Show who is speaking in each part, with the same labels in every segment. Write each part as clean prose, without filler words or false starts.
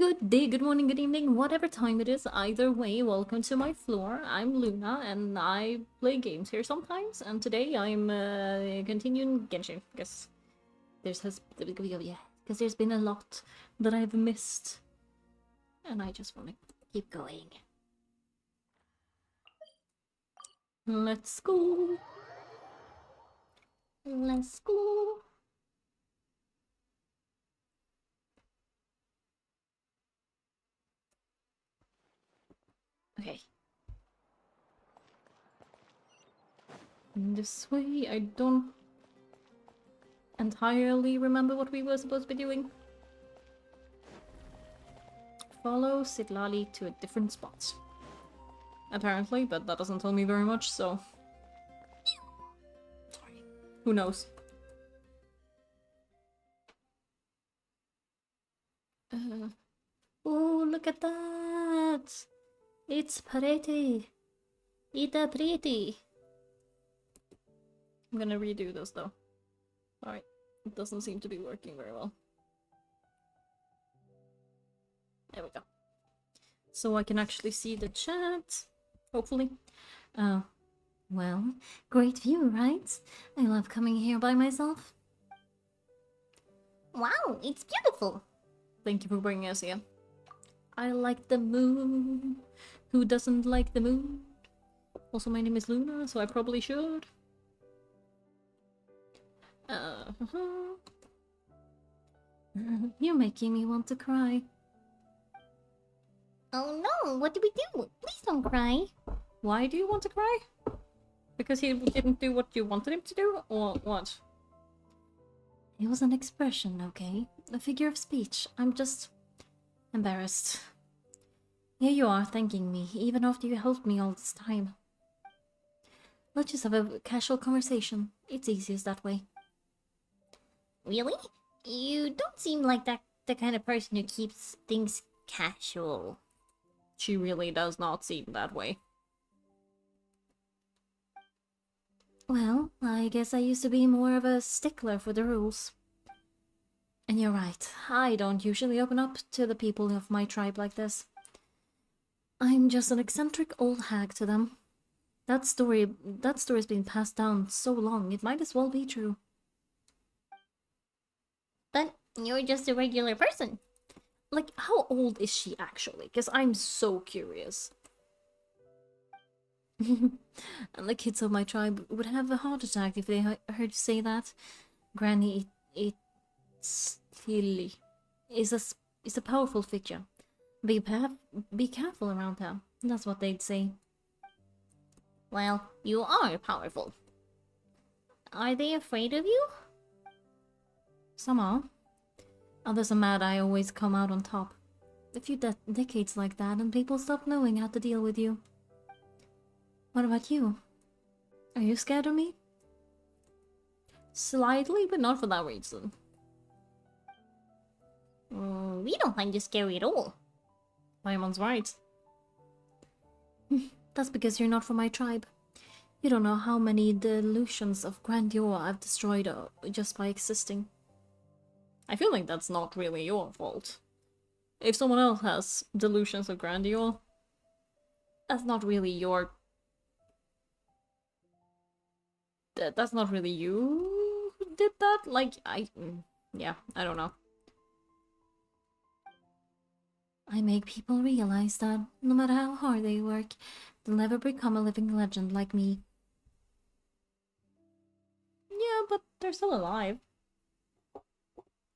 Speaker 1: Good day, good morning, good evening, whatever time it is. Either way, welcome to my floor. I'm Luna, and I play games here sometimes. And today I'm continuing Genshin because there's been a lot that I've missed, and I just want to keep going. Let's go. Let's go. Okay. This way, I don't entirely remember what we were supposed to be doing. Follow Sitlali to a different spot. Apparently, but that doesn't tell me very much, so... Sorry. Who knows? Oh, look at that! It's pretty! It's pretty! I'm gonna redo this, though. Alright. It doesn't seem to be working very well. There we go. So I can actually see the chat. Hopefully. Well, great view, right? I love coming here by myself.
Speaker 2: Wow, it's beautiful.
Speaker 1: Thank you for bringing us here. I like the moon. Who doesn't like the moon? Also, my name is Luna, so I probably should. You're making me want to cry.
Speaker 2: Oh no, what do we do? Please don't cry.
Speaker 1: Why do you want to cry? Because he didn't do what you wanted him to do, or what? It was an expression, okay? A figure of speech. I'm just... embarrassed. Here you are, thanking me, even after you helped me all this time. Let's just have a casual conversation. It's easiest that way.
Speaker 2: Really? You don't seem like the kind of person who keeps things casual.
Speaker 1: She really does not seem that way. Well, I guess I used to be more of a stickler for the rules. And you're right, I don't usually open up to the people of my tribe like this. I'm just an eccentric old hag to them. That story's been passed down so long, it might as well be true.
Speaker 2: But you're just a regular person.
Speaker 1: Like, how old is she actually? Because I'm so curious. And the kids of my tribe would have a heart attack if they heard you say that. Granny, it's silly. Is a powerful figure. Be careful around her. That's what they'd say.
Speaker 2: Well, you are powerful. Are they afraid of you?
Speaker 1: Some are. Others are mad I always come out on top. A few decades like that and people stop knowing how to deal with you. What about you? Are you scared of me? Slightly, but not for that reason.
Speaker 2: We don't find you scary at all.
Speaker 1: Paimon's right. That's because you're not from my tribe. You don't know how many delusions of grandeur I've destroyed just by existing. I feel like that's not really your fault. If someone else has delusions of grandeur, that's not really your... That's not really you who did that? Like, yeah, I don't know. I make people realize that, no matter how hard they work, they'll never become a living legend like me. Yeah, but they're still alive.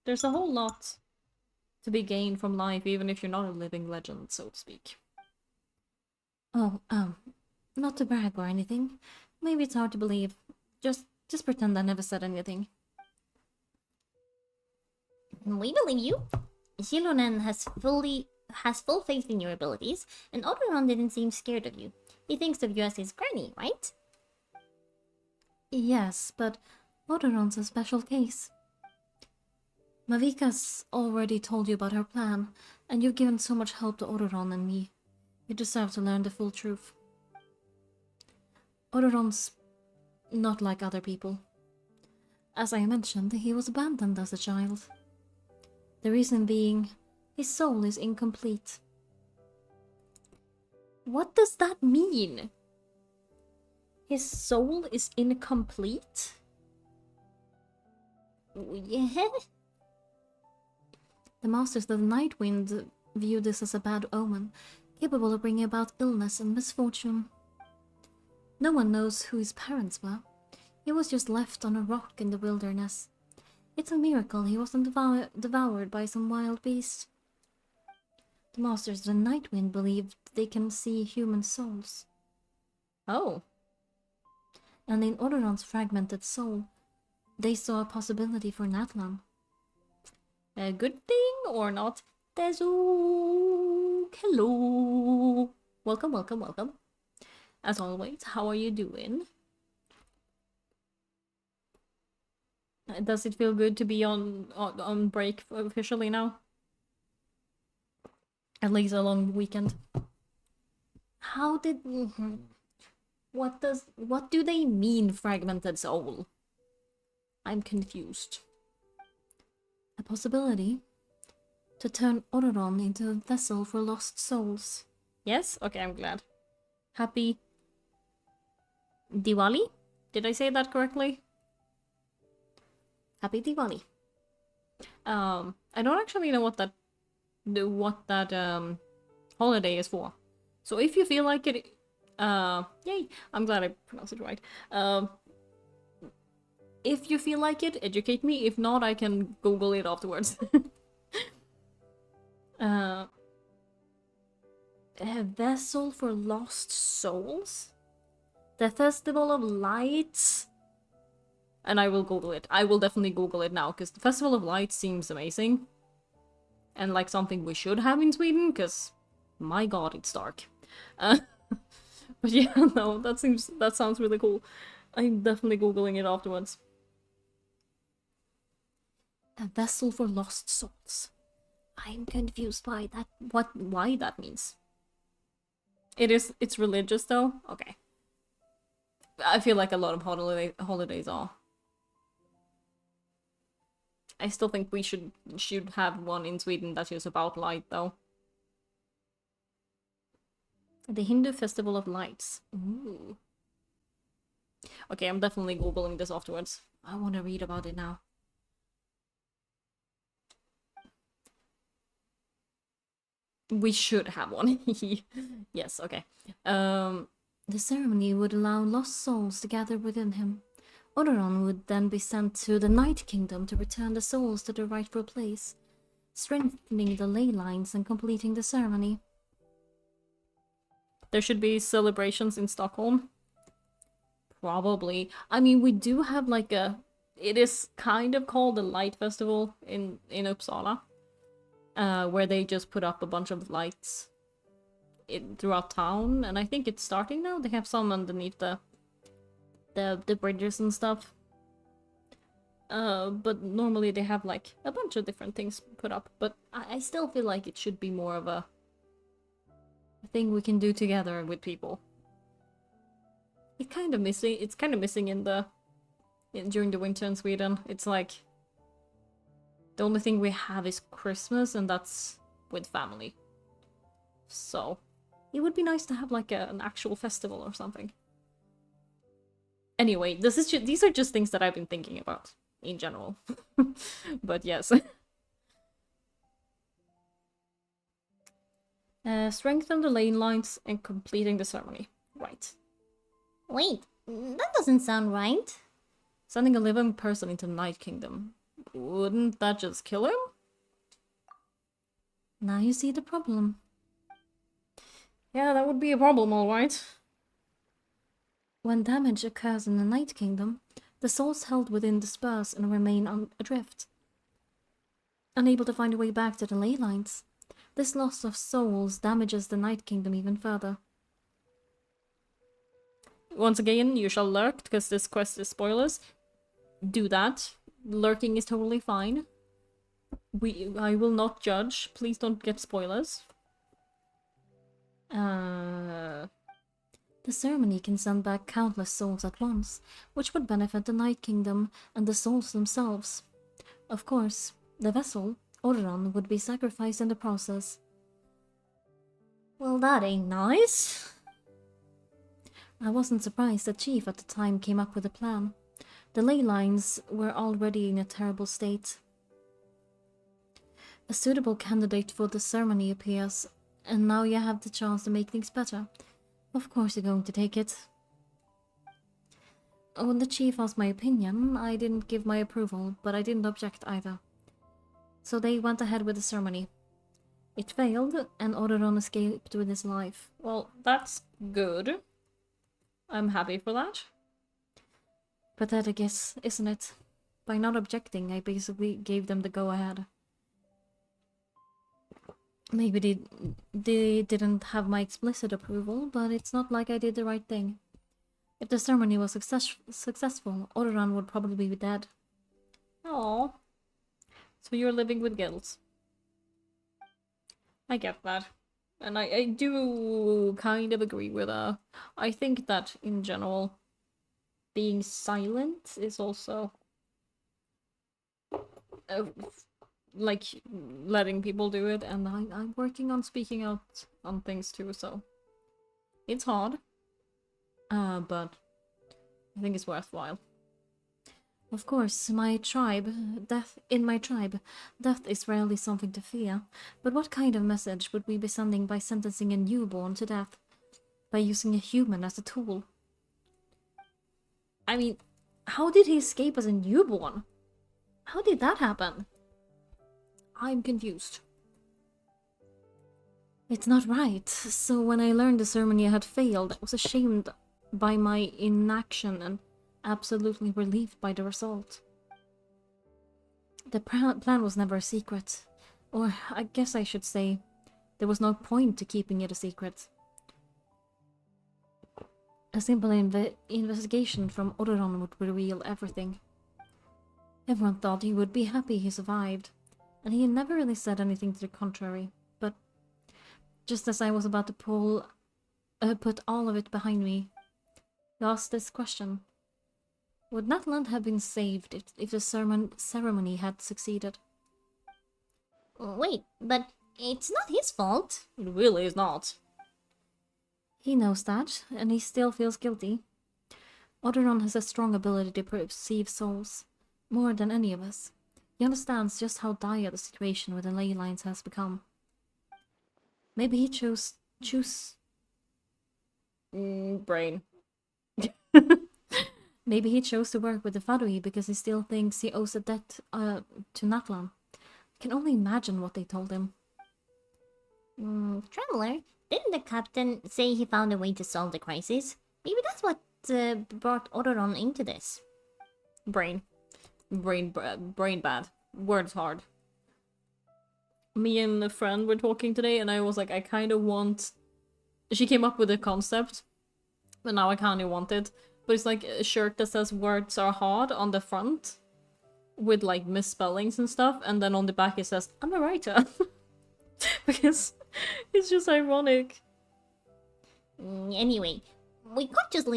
Speaker 1: There's a whole lot to be gained from life, even if you're not a living legend, so to speak. Oh, not to brag or anything. Maybe it's hard to believe. Just pretend I never said anything.
Speaker 2: We believe you. Shilonen has full faith in your abilities, and Ororon didn't seem scared of you. He thinks of you as his granny, right?
Speaker 1: Yes, but Ororon's a special case. Mavika's already told you about her plan, and you've given so much help to Ororon and me. You deserve to learn the full truth. Ororon's not like other people. As I mentioned, he was abandoned as a child. The reason being, His soul is incomplete. What does that mean? His soul is incomplete?
Speaker 2: Yeah?
Speaker 1: The Masters of the Night Wind view this as a bad omen, capable of bringing about illness and misfortune. No one knows who his parents were. He was just left on a rock in the wilderness. It's a miracle he wasn't devoured by some wild beast. The Masters of the Night Wind believe they can see human souls. Oh. And in Ororon's fragmented soul, they saw a possibility for Natlan. A good thing or not? Tezu! Hello! Welcome, welcome, welcome. As always, how are you doing? Does it feel good to be on break officially now? At least a long weekend. How did... What do they mean, fragmented soul? I'm confused. A possibility to turn Ororon into a vessel for lost souls. Yes? Okay, I'm glad. Happy Diwali? Did I say that correctly? Happy Diwali. I don't actually know what that holiday is for. So if you feel like it, yay! I'm glad I pronounced it right. If you feel like it, educate me. If not, I can Google it afterwards. A vessel for lost souls? The Festival of Lights? And I will Google it. I will definitely Google it now, because the Festival of Lights seems amazing. And like something we should have in Sweden, because my god, it's dark. But yeah, no, that sounds really cool. I'm definitely Googling it afterwards. A vessel for lost souls. I'm confused by that. Why that means. It's religious though? Okay. I feel like a lot of holidays are. I still think we should have one in Sweden that is about light though. The Hindu Festival of Lights. Ooh. Okay, I'm definitely Googling this afterwards. I want to read about it now. We should have one. Yes, okay. The ceremony would allow lost souls to gather within him. Ororon would then be sent to the Night Kingdom to return the souls to their rightful place, strengthening the ley lines and completing the ceremony. There should be celebrations in Stockholm. Probably. I mean, we do have like a... It is kind of called the Light Festival in Uppsala. Where they just put up a bunch of lights throughout town, and I think it's starting now. They have some underneath the bridges and stuff. But normally they have like a bunch of different things put up. But I still feel like it should be more of a thing we can do together with people. It's kind of missing during the winter in Sweden. It's like the only thing we have is Christmas, and that's with family. So, it would be nice to have like an actual festival or something. Anyway, these are just things that I've been thinking about in general. But yes. Strengthen the lane lines and completing the ceremony. Right.
Speaker 2: Wait, that doesn't sound right.
Speaker 1: Sending a living person into the Night Kingdom. Wouldn't that just kill him? Now you see the problem. Yeah, that would be a problem, alright. When damage occurs in the Night Kingdom, the souls held within disperse and remain adrift, unable to find a way back to the ley lines. This loss of souls damages the Night Kingdom even further. Once again, you shall lurk, because this quest is spoilers. Do that. Lurking is totally fine. I will not judge. Please don't get spoilers. The ceremony can send back countless souls at once, which would benefit the Night Kingdom and the souls themselves. Of course, the vessel, Ororon would be sacrificed in the process.
Speaker 2: Well, that ain't nice.
Speaker 1: I wasn't surprised that Chief at the time came up with a plan. The ley lines were already in a terrible state. A suitable candidate for the ceremony appears, and now you have the chance to make things better. Of course you're going to take it. When the chief asked my opinion, I didn't give my approval, but I didn't object either. So they went ahead with the ceremony. It failed, and Ororon escaped with his life. Well, that's good. I'm happy for that. Pathetic, isn't it? By not objecting, I basically gave them the go-ahead. Maybe they didn't have my explicit approval, but it's not like I did the right thing. If the ceremony was successful, Ororon would probably be dead. Oh, so you're living with guilt. I get that. And I do kind of agree with her. I think that, in general, being silent is also... like, letting people do it, and I'm working on speaking out on things too, so... It's hard. But I think it's worthwhile. Of course, in my tribe, death is rarely something to fear. But what kind of message would we be sending by sentencing a newborn to death? By using a human as a tool? I mean, how did he escape as a newborn? How did that happen? I'm confused. It's not right. So when I learned the ceremony had failed, I was ashamed by my inaction and absolutely relieved by the result. The plan was never a secret. Or I guess I should say, there was no point to keeping it a secret. A simple investigation from Ororon would reveal everything. Everyone thought he would be happy he survived, and he never really said anything to the contrary, but just as I was about to put all of it behind me, he asked this question. Would Natland have been saved if the ceremony had succeeded?
Speaker 2: Wait, but it's not his fault.
Speaker 1: It really is not. He knows that, and he still feels guilty. Ororon has a strong ability to perceive souls, more than any of us. He understands just how dire the situation with the ley lines has become. Maybe he chose... brain. Maybe he chose to work with the Fadui because he still thinks he owes a debt to Natlan. I can only imagine what they told him.
Speaker 2: Traveler, didn't the captain say he found a way to solve the crisis? Maybe that's what brought Ororon into this.
Speaker 1: Brain bad. Words hard. Me and a friend were talking today, and I was like, I kind of want... She came up with a concept, but now I kind of want it. But it's like a shirt that says words are hard on the front, with like misspellings and stuff, and then on the back it says, I'm a writer. Because it's just ironic.
Speaker 2: Anyway, we can't just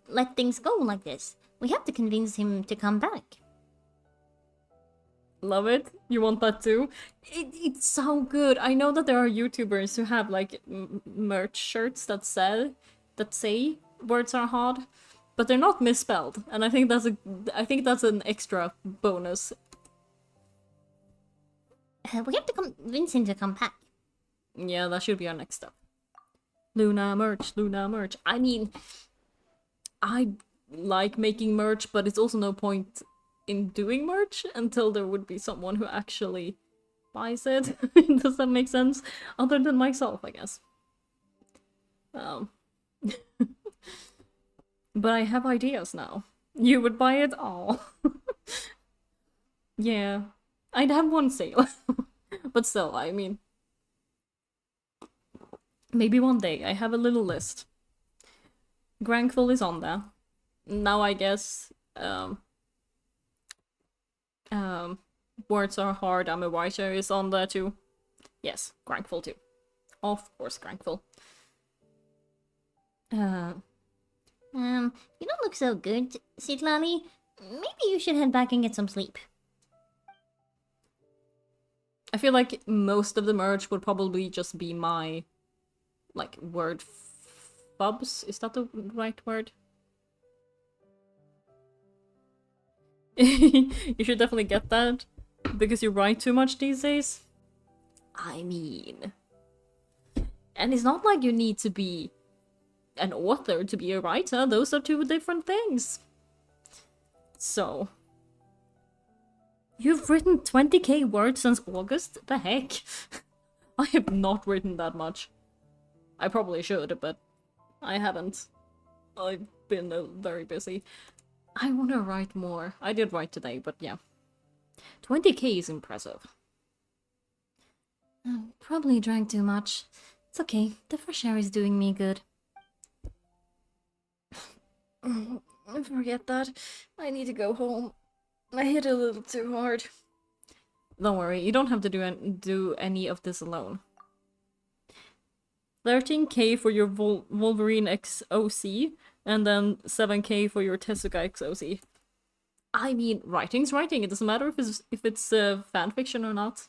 Speaker 2: let things go like this. We have to convince him to come back.
Speaker 1: Love it. You want that too? It's so good. I know that there are YouTubers who have like merch shirts that say words are hard, but they're not misspelled, and I think that's an extra bonus.
Speaker 2: We have to convince him to come back.
Speaker 1: Yeah, that should be our next step. Luna merch. I mean, I like making merch, but it's also no point in doing merch until there would be someone who actually buys it. Does that make sense? Other than myself, I guess. But I have ideas now. You would buy it all. Yeah. I'd have one sale. But still, I mean... Maybe one day. I have a little list. Grankful is on there. Now I guess... Words are hard, I'm a writer is on there too. Yes, Grankful too. Of course, Grankful.
Speaker 2: You don't look so good, Sitlali. Maybe you should head back and get some sleep.
Speaker 1: I feel like most of the merch would probably just be my, like, word fubs. Is that the right word? You should definitely get that, because you write too much these days. I mean... And it's not like you need to be an author to be a writer. Those are two different things. So... You've written 20k words since August? The heck? I have not written that much. I probably should, but I haven't. I've been very busy. I want to write more. I did write today, but yeah. 20k is impressive.
Speaker 2: Probably drank too much. It's okay. The fresh air is doing me good.
Speaker 1: Forget that. I need to go home. I hit a little too hard. Don't worry, you don't have to do any of this alone. 13k for your Wolverine XOC, and then 7k for your Tezuka XOC. I mean, writing's writing. It doesn't matter if it's fanfiction or not.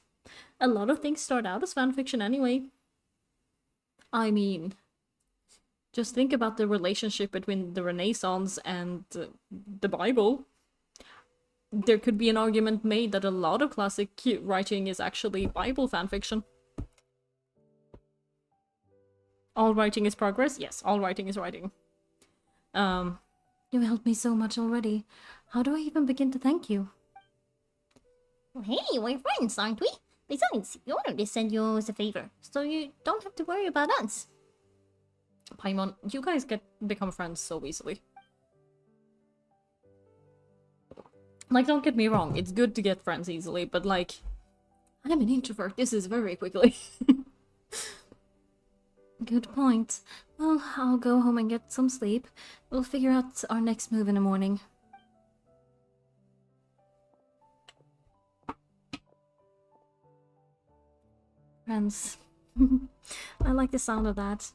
Speaker 1: A lot of things start out as fanfiction anyway. I mean, just think about the relationship between the Renaissance and the Bible. There could be an argument made that a lot of classic writing is actually Bible fanfiction. All writing is progress? Yes, all writing is writing.
Speaker 2: You helped me so much already. How do I even begin to thank you? Well, hey, we're friends, aren't we? Besides, you wanted to send you as a favor, so you don't have to worry about us.
Speaker 1: Paimon, you guys become friends so easily. Like, don't get me wrong, it's good to get friends easily, but like, I'm an introvert, this is very quickly.
Speaker 2: Good point. Well, I'll go home and get some sleep. We'll figure out our next move in the morning. Friends. I like the sound of that.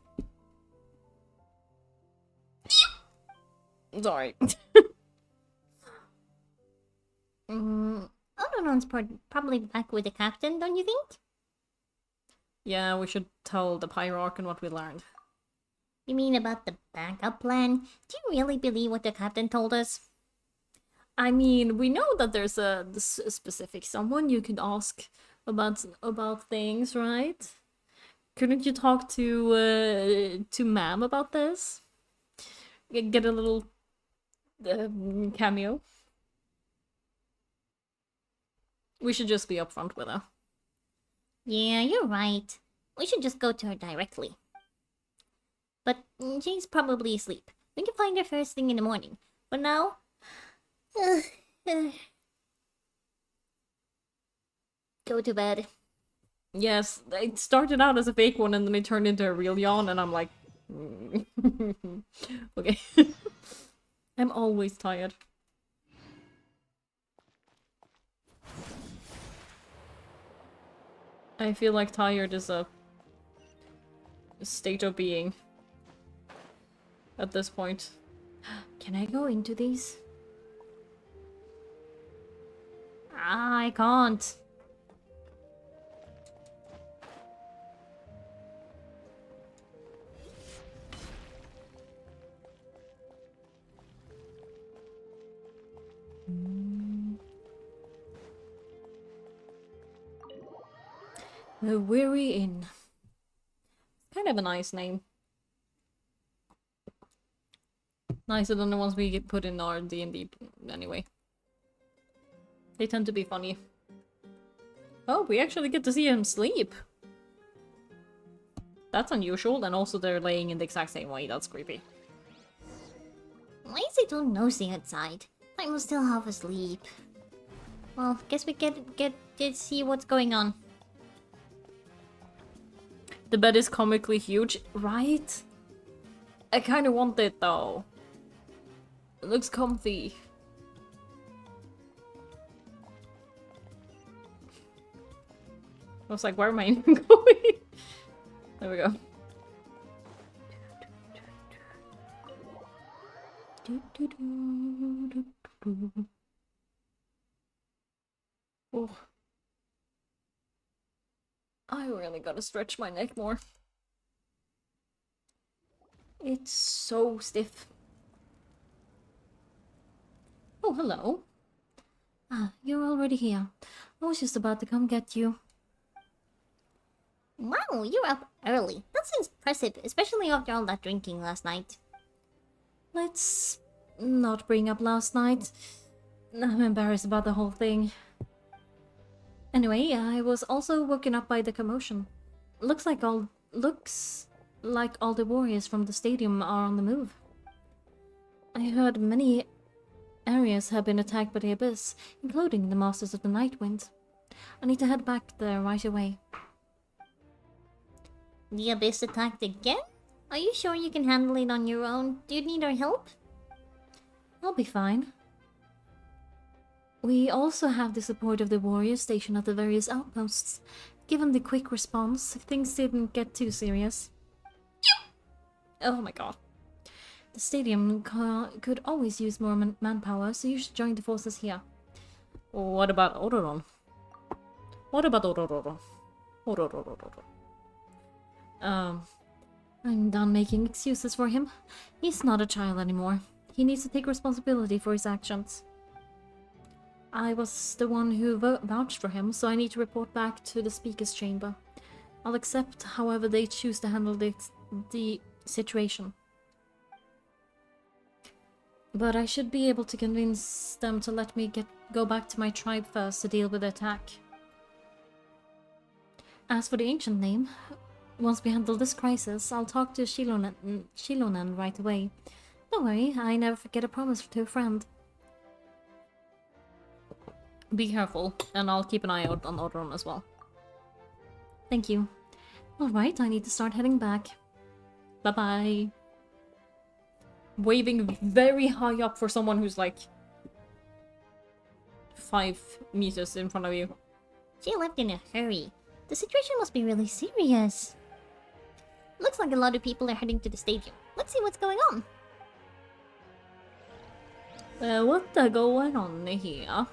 Speaker 1: Sorry.
Speaker 2: Ororon's probably back with the captain, don't you think?
Speaker 1: Yeah, we should tell the Pyroarch and what we learned.
Speaker 2: You mean about the backup plan? Do you really believe what the captain told us?
Speaker 1: I mean, we know that there's a specific someone you could ask about things, right? Couldn't you talk to Ma'am about this? Get a little cameo. We should just be upfront with her.
Speaker 2: Yeah, you're right. We should just go to her directly. But she's probably asleep. We can find her first thing in the morning. But now... Go to bed.
Speaker 1: Yes, it started out as a fake one and then it turned into a real yawn and I'm like... Okay. I'm always tired. I feel like tired is a state of being at this point.
Speaker 2: Can I go into these?
Speaker 1: I can't. The Weary Inn. Kind of a nice name. Nicer than the ones we get put in our D&D anyway. They tend to be funny. Oh, we actually get to see him sleep. That's unusual, and also they're laying in the exact same way. That's creepy.
Speaker 2: Why is it all nosy outside? I'm still half asleep. Well, guess we get to see what's going on.
Speaker 1: The bed is comically huge, right? I kind of want it though. It looks comfy. I was like, where am I even going? There we go. Oh. I really gotta stretch my neck more. It's so stiff. Oh, hello.
Speaker 2: Ah, you're already here. I was just about to come get you. Wow, you're up early. That seems impressive, especially after all that drinking last night.
Speaker 1: Let's not bring up last night. I'm embarrassed about the whole thing. Anyway, I was also woken up by the commotion. Looks like all the warriors from the stadium are on the move. I heard many areas have been attacked by the Abyss, including the Masters of the Night Wind. I need to head back there right away.
Speaker 2: The Abyss attacked again? Are you sure you can handle it on your own? Do you need our help?
Speaker 1: I'll be fine. We also have the support of the warriors stationed at the various outposts. Given the quick response, things didn't get too serious. Oh my god. The stadium could always use more manpower, so you should join the forces here. What about Ororon? What about Ororon? I'm done making excuses for him. He's not a child anymore. He needs to take responsibility for his actions. I was the one who vouched for him, so I need to report back to the speaker's chamber. I'll accept however they choose to handle the situation. But I should be able to convince them to let me go back to my tribe first to deal with the attack. As for the ancient name, once we handle this crisis, I'll talk to Shilonen right away. Don't worry, I never forget a promise to a friend. Be careful, and I'll keep an eye out on Ororon as well. Thank you. Alright, I need to start heading back. Bye-bye. Waving very high up for someone who's like 5 meters in front of you.
Speaker 2: She left in a hurry. The situation must be really serious. Looks like a lot of people are heading to the stadium. Let's see what's going on.
Speaker 1: What's going on here?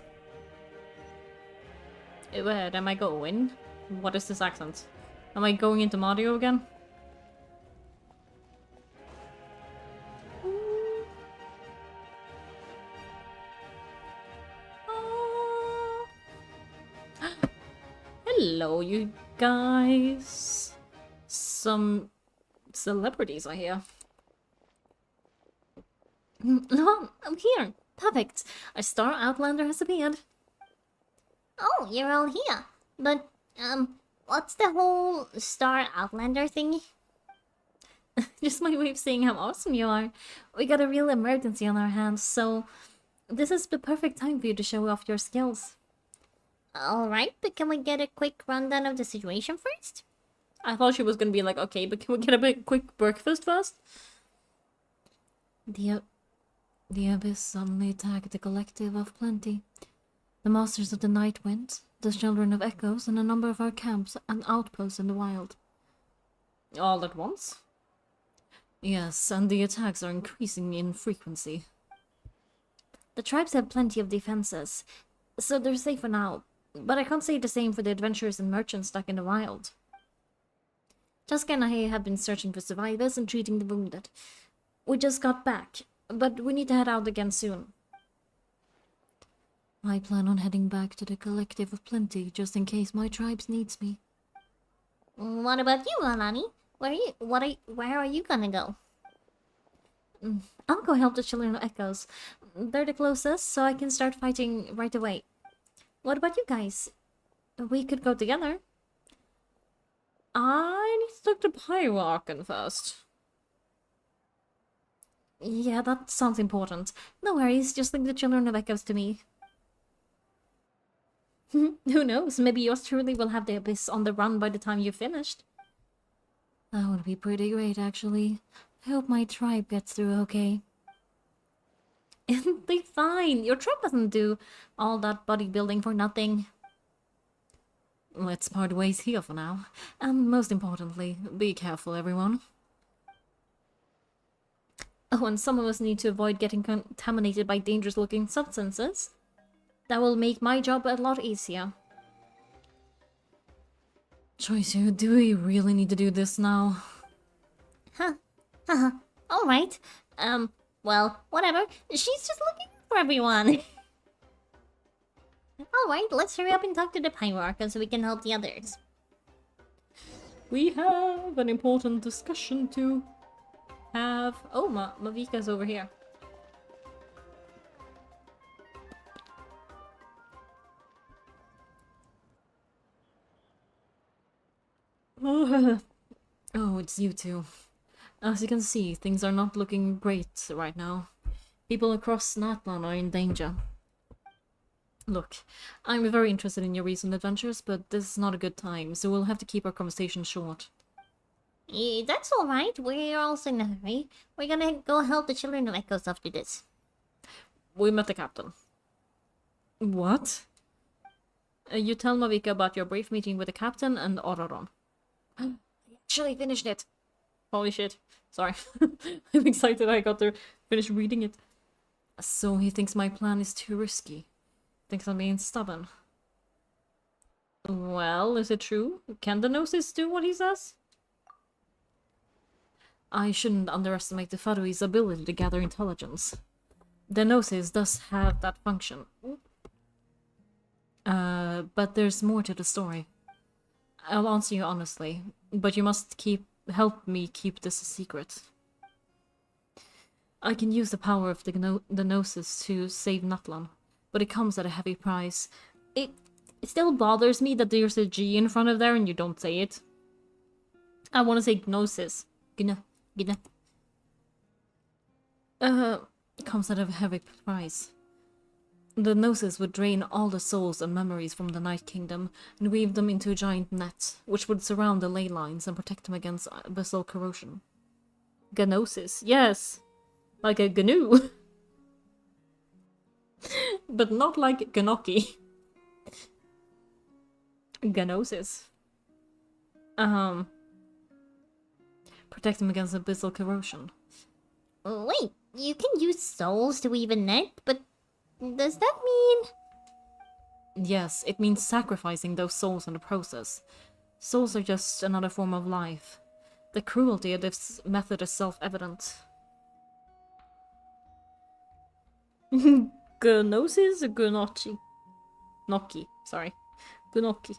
Speaker 1: Where am I going? What is this accent? Am I going into Mario again? Hello, you guys. Some celebrities are here.
Speaker 2: Look, I'm here.
Speaker 1: Perfect. A star outlander has appeared.
Speaker 2: Oh, you're all here. But, what's the whole Star Outlander thingy?
Speaker 1: Just my way of saying how awesome you are. We got a real emergency on our hands, so this is the perfect time for you to show off your skills.
Speaker 2: Alright, but can we get a quick rundown of the situation first?
Speaker 1: I thought she was gonna be like, okay, but can we get a quick breakfast first? The Abyss suddenly attacked the Collective of Plenty. The Masters of the Night Wind, the Children of Echoes, and a number of our camps and outposts in the wild. All at once? Yes, and the attacks are increasing in frequency. The tribes have plenty of defenses, so they're safe for now, but I can't say the same for the adventurers and merchants stuck in the wild. Jessica and I have been searching for survivors and treating the wounded. We just got back, but we need to head out again soon. I plan on heading back to the Collective of Plenty just in case my tribes needs me.
Speaker 2: What about you, Alani? Where are you gonna go?
Speaker 1: I'll go help the Children of Echoes. They're the closest, so I can start fighting right away. What about you guys? We could go together. I need to talk to Pyroarchon first. Yeah, that sounds important. No worries, just link the Children of Echoes to me. Who knows, maybe yours truly will have the Abyss on the run by the time you've finished. That would be pretty great, actually. I hope my tribe gets through okay. It'll be fine. Your tribe doesn't do all that bodybuilding for nothing. Let's part ways here for now. And most importantly, be careful, everyone. Oh, and some of us need to avoid getting contaminated by dangerous-looking substances. That will make my job a lot easier. Choisu, do we really need to do this now?
Speaker 2: Huh. Haha. Alright. Well, whatever. She's just looking for everyone. Alright, let's hurry up and talk to the Pyroarcha so we can help the others.
Speaker 1: We have an important discussion to have. Oh, Mavika's over here. Oh, it's you two. As you can see, things are not looking great right now. People across Natlan are in danger. Look, I'm very interested in your recent adventures, but this is not a good time, so we'll have to keep our conversation short.
Speaker 2: That's alright. We're also in a hurry. We're gonna go help the children of Echoes after this.
Speaker 1: We met the captain. What? You tell Mavika about your brief meeting with the captain and Ororon. I actually finished it. Holy shit. Sorry. I'm excited I got to finish reading it. So he thinks my plan is too risky. Thinks I'm being stubborn. Well, is it true? Can the Gnosis do what he says? I shouldn't underestimate the Fadui's ability to gather intelligence. The Gnosis does have that function. But there's more to the story. I'll answer you honestly, but you must help me keep this a secret. I can use the power of the Gnosis to save Natlan, but it comes at a heavy price. It still bothers me that there's a G in front of there and you don't say it. I want to say Gnosis. Gna. It comes at a heavy price. The Gnosis would drain all the souls and memories from the Night Kingdom and weave them into a giant net, which would surround the ley lines and protect them against abyssal corrosion. Gnosis, yes! Like a GNU. But not like Gnoki. Gnosis. Protect them against abyssal corrosion.
Speaker 2: Wait, you can use souls to weave a net, but does that mean...
Speaker 1: Yes, it means sacrificing those souls in the process. Souls are just another form of life. The cruelty of this method is self-evident. Gnosis or Gnochi? Noki, sorry. Gnoki.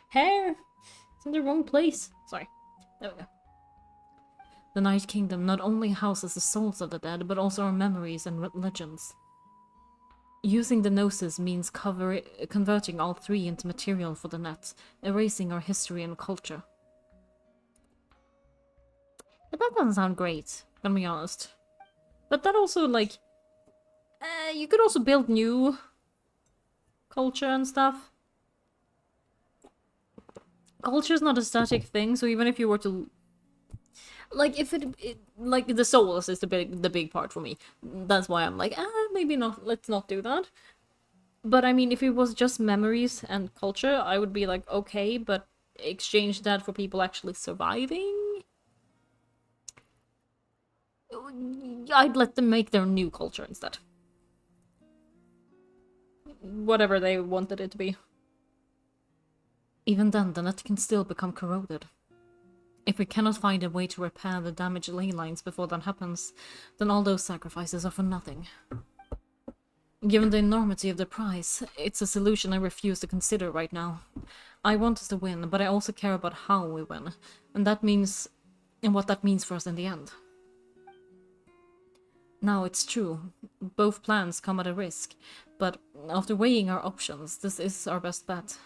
Speaker 1: Hair! It's in the wrong place. Sorry. There we go. The Night Kingdom not only houses the souls of the dead, but also our memories and legends. Using the Gnosis means converting all three into material for the net, erasing our history and culture. But that doesn't sound great, gonna be honest. But that also, like... you could also build new culture and stuff. Culture is not a static thing, so even if you were to... Like, if like, the souls is the big part for me. That's why I'm like, maybe not, let's not do that. But, I mean, if it was just memories and culture, I would be like, okay, but exchange that for people actually surviving? I'd let them make their new culture instead. Whatever they wanted it to be. Even then, the net can still become corroded. If we cannot find a way to repair the damaged ley lines before that happens, then all those sacrifices are for nothing. Given the enormity of the price, it's a solution I refuse to consider right now. I want us to win, but I also care about how we win, and what that means for us in the end. Now, it's true, both plans come at a risk, but after weighing our options, this is our best bet.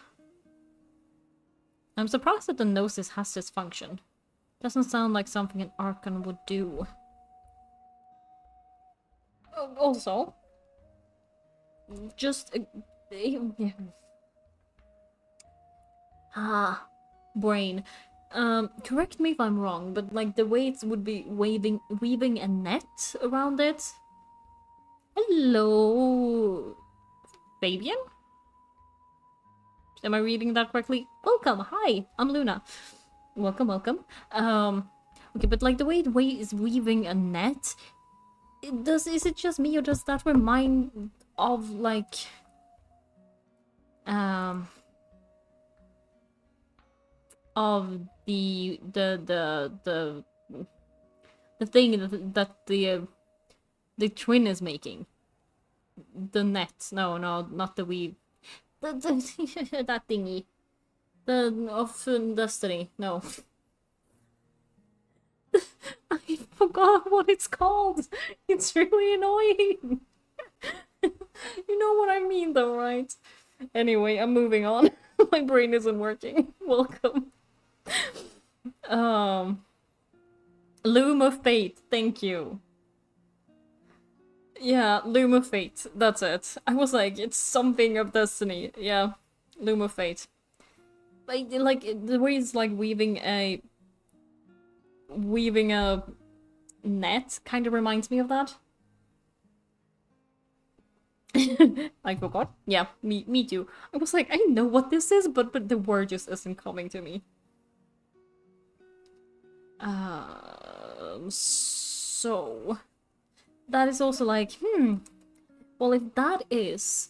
Speaker 1: I'm surprised that the Gnosis has this function. Doesn't sound like something an Archon would do. Also, just... brain. Correct me if I'm wrong, but like the weights would be weaving a net around it. Hello, Fabian? Am I reading that correctly? Welcome, hi, I'm Luna. Welcome. Okay, but like the way is weaving a net, is it just me or does that remind of like um of the thing that the twin is making. The net. No, not the weave. That thingy. The of Destiny. No. I forgot what it's called. It's really annoying. You know what I mean though, right? Anyway, I'm moving on. My brain isn't working. Welcome. Loom of Fate, thank you. Yeah, Loom of Fate, that's it. I was like, it's something of Destiny. Yeah, Loom of Fate. Like the way it's like weaving a net kind of reminds me of that. I forgot. Yeah, me too. I was like, I know what this is, but the word just isn't coming to me. So that is also like, well, if that is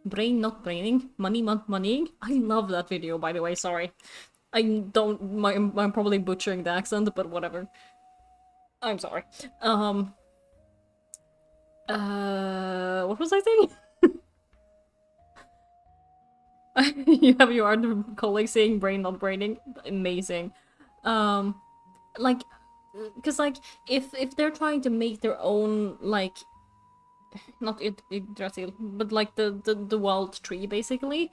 Speaker 1: brain not braining, money not moneying. I love that video, by the way. Sorry, I'm probably butchering the accent, but whatever. I'm sorry. What was I saying? You have your art colleague saying brain not braining. Amazing. Like, because like if they're trying to make their own like, not Yggdrasil, but like the wild tree basically,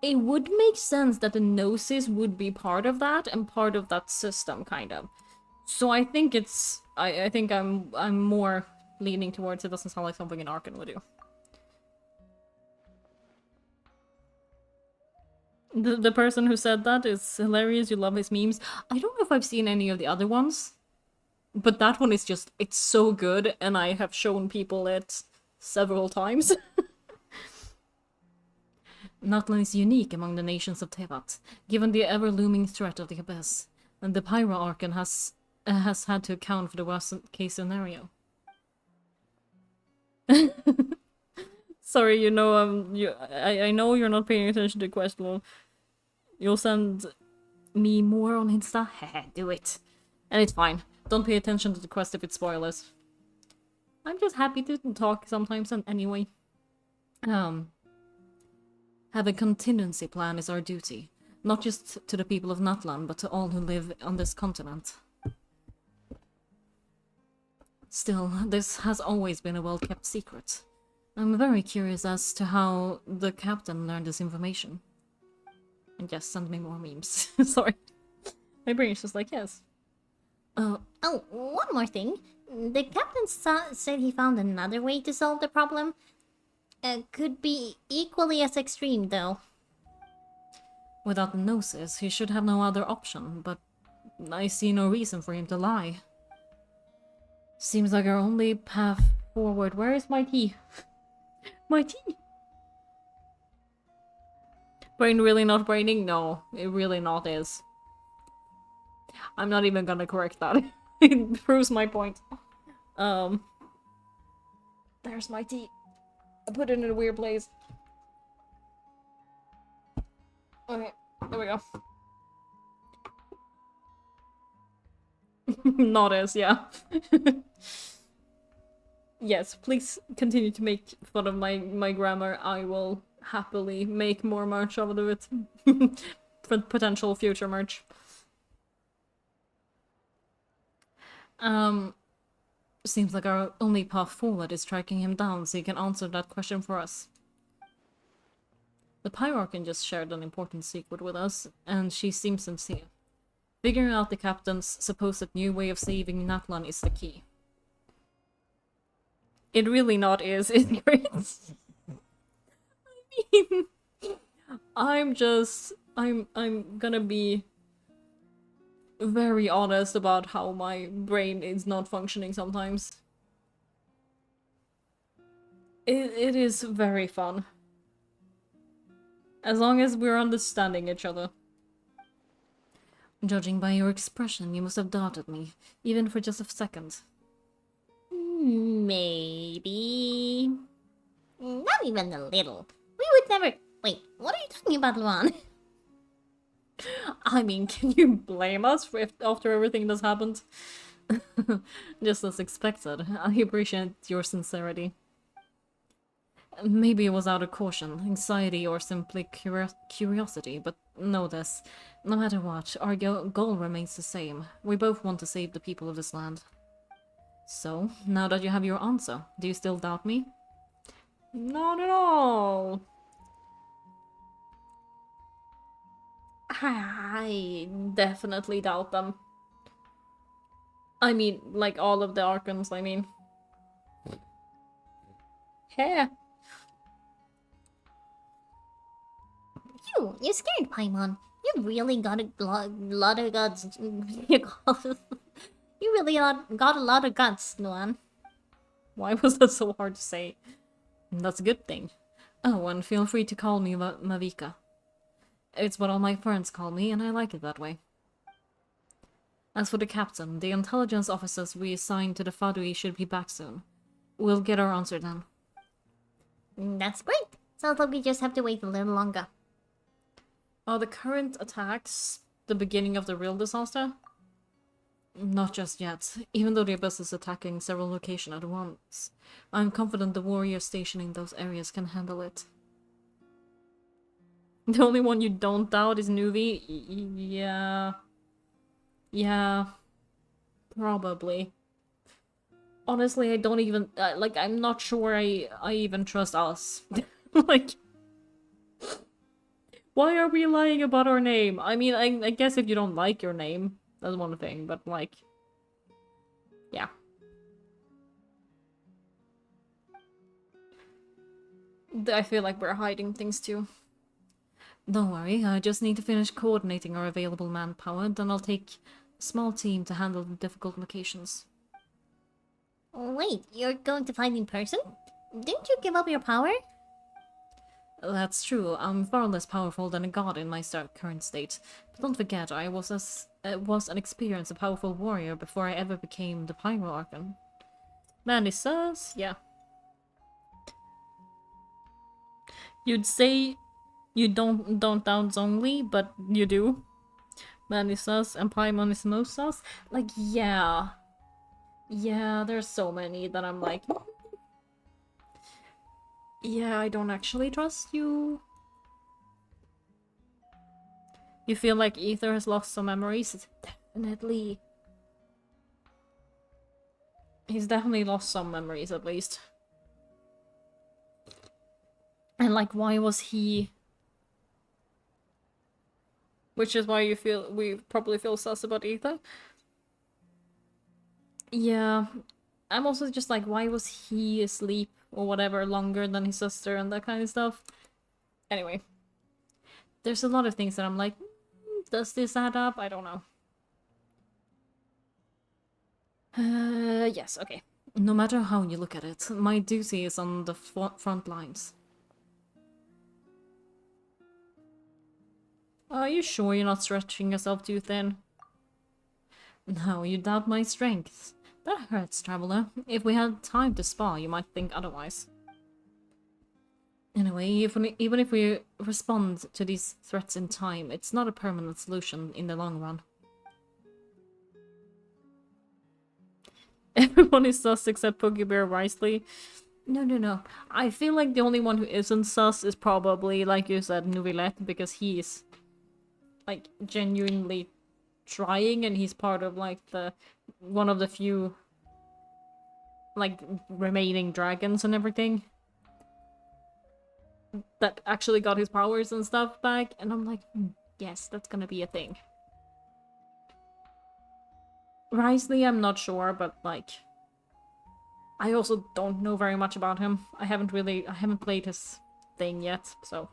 Speaker 1: it would make sense that the gnosis would be part of that and part of that system kind of. So I think it's I think I'm more leaning towards it doesn't sound like something an Arkan would do. The person who said that is hilarious. You love his memes. I don't know if I've seen any of the other ones, but that one is just, it's so good, and I have shown people it several times. Natlan is unique among the nations of Tevat, given the ever-looming threat of the Abyss, and the Pyro Archon has had to account for the worst-case scenario. Sorry, you know, I know you're not paying attention to the question. You'll send me more on Insta? Heh, do it. And it's fine. Don't pay attention to the quest if it's spoilers. I'm just happy to talk sometimes, and anyway. Have a contingency plan is our duty. Not just to the people of Natlan, but to all who live on this continent. Still, this has always been a well-kept secret. I'm very curious as to how the captain learned this information. And yes, send me more memes. Sorry. My brain's just like, yes.
Speaker 2: Oh, one more thing. The captain said he found another way to solve the problem. Could be equally as extreme, though.
Speaker 1: Without the gnosis, he should have no other option, but I see no reason for him to lie. Seems like our only path forward. Where is my tea? My tea! Brain really not braining? No, it really not is. I'm not even gonna correct that. It proves my point. There's my tea. I put it in a weird place. Okay, there we go. Not as, yeah. Yes, please continue to make fun of my grammar. I will happily make more merch out of it. For potential future merch. Seems like our only path forward is tracking him down so he can answer that question for us. The Pyroarchan just shared an important secret with us, and she seems sincere. Figuring out the captain's supposed new way of saving Natlan is the key. It really not is, isn't it? I mean, I'm gonna be very honest about how my brain is not functioning sometimes. It is very fun. As long as we're understanding each other. Judging by your expression, you must have doubted me, even for just a second.
Speaker 2: Maybe. Not even a little. We would never. Wait, what are you talking about, Luan?
Speaker 1: I mean, can you blame us for after everything that's happened? Just as expected. I appreciate your sincerity. Maybe it was out of caution, anxiety, or simply curiosity, but know this. No matter what, our goal remains the same. We both want to save the people of this land. So, now that you have your answer, do you still doubt me? Not at all! I definitely doubt them. I mean, like all of the Archons, I mean. Yeah.
Speaker 2: You scared Paimon. You really got a lot of guts. You really got a lot of guts, Luan.
Speaker 1: Why was that so hard to say? That's a good thing. Oh, and feel free to call me Mavika. It's what all my friends call me, and I like it that way. As for the captain, the intelligence officers we assigned to the Fadui should be back soon. We'll get our answer then.
Speaker 2: That's great. Sounds like we just have to wait a little longer.
Speaker 1: Are the current attacks the beginning of the real disaster? Not just yet, even though the Abyss is attacking several locations at once. I'm confident the warriors stationed in those areas can handle it. The only one you don't doubt is Nuvi? Yeah. Yeah. Probably. Honestly, I don't even... like, I'm not sure I even trust us. Like... Why are we lying about our name? I mean, I guess if you don't like your name, that's one thing, but like... Yeah. I feel like we're hiding things too. Don't worry, I just need to finish coordinating our available manpower, then I'll take a small team to handle the difficult locations.
Speaker 2: Wait, you're going to fight in person? Didn't you give up your power?
Speaker 1: That's true, I'm far less powerful than a god in my current state. But don't forget, I was an experienced, powerful warrior before I ever became the Pyro Archon. Man, it says, yeah. You'd say you don't doubt Zhongli, but you do. Man is sus, and Paimon is most sus. Like, yeah. Yeah, there's so many that I'm like... Yeah, I don't actually trust you. You feel like Ether has lost some memories? Definitely. He's definitely lost some memories, at least. And like, why was he... Which is why we probably feel sus about Ether. Yeah. I'm also just like, why was he asleep or whatever longer than his sister and that kind of stuff? Anyway. There's a lot of things that I'm like, does this add up? I don't know. Yes, okay. No matter how you look at it, my duty is on the front lines. Are you sure you're not stretching yourself too thin? No, you doubt my strength. That hurts, traveler. If we had time to spar, you might think otherwise. Anyway, even if we respond to these threats in time, it's not a permanent solution in the long run. Everyone is sus except Pokebear Risley. No. I feel like the only one who isn't sus is probably, like you said, Nuvilette, because he's like genuinely trying and he's part of like one of the few like remaining dragons and everything that actually got his powers and stuff back, and I'm like, yes, that's gonna be a thing. Risley, I'm not sure, but like I also don't know very much about him. I haven't played his thing yet, so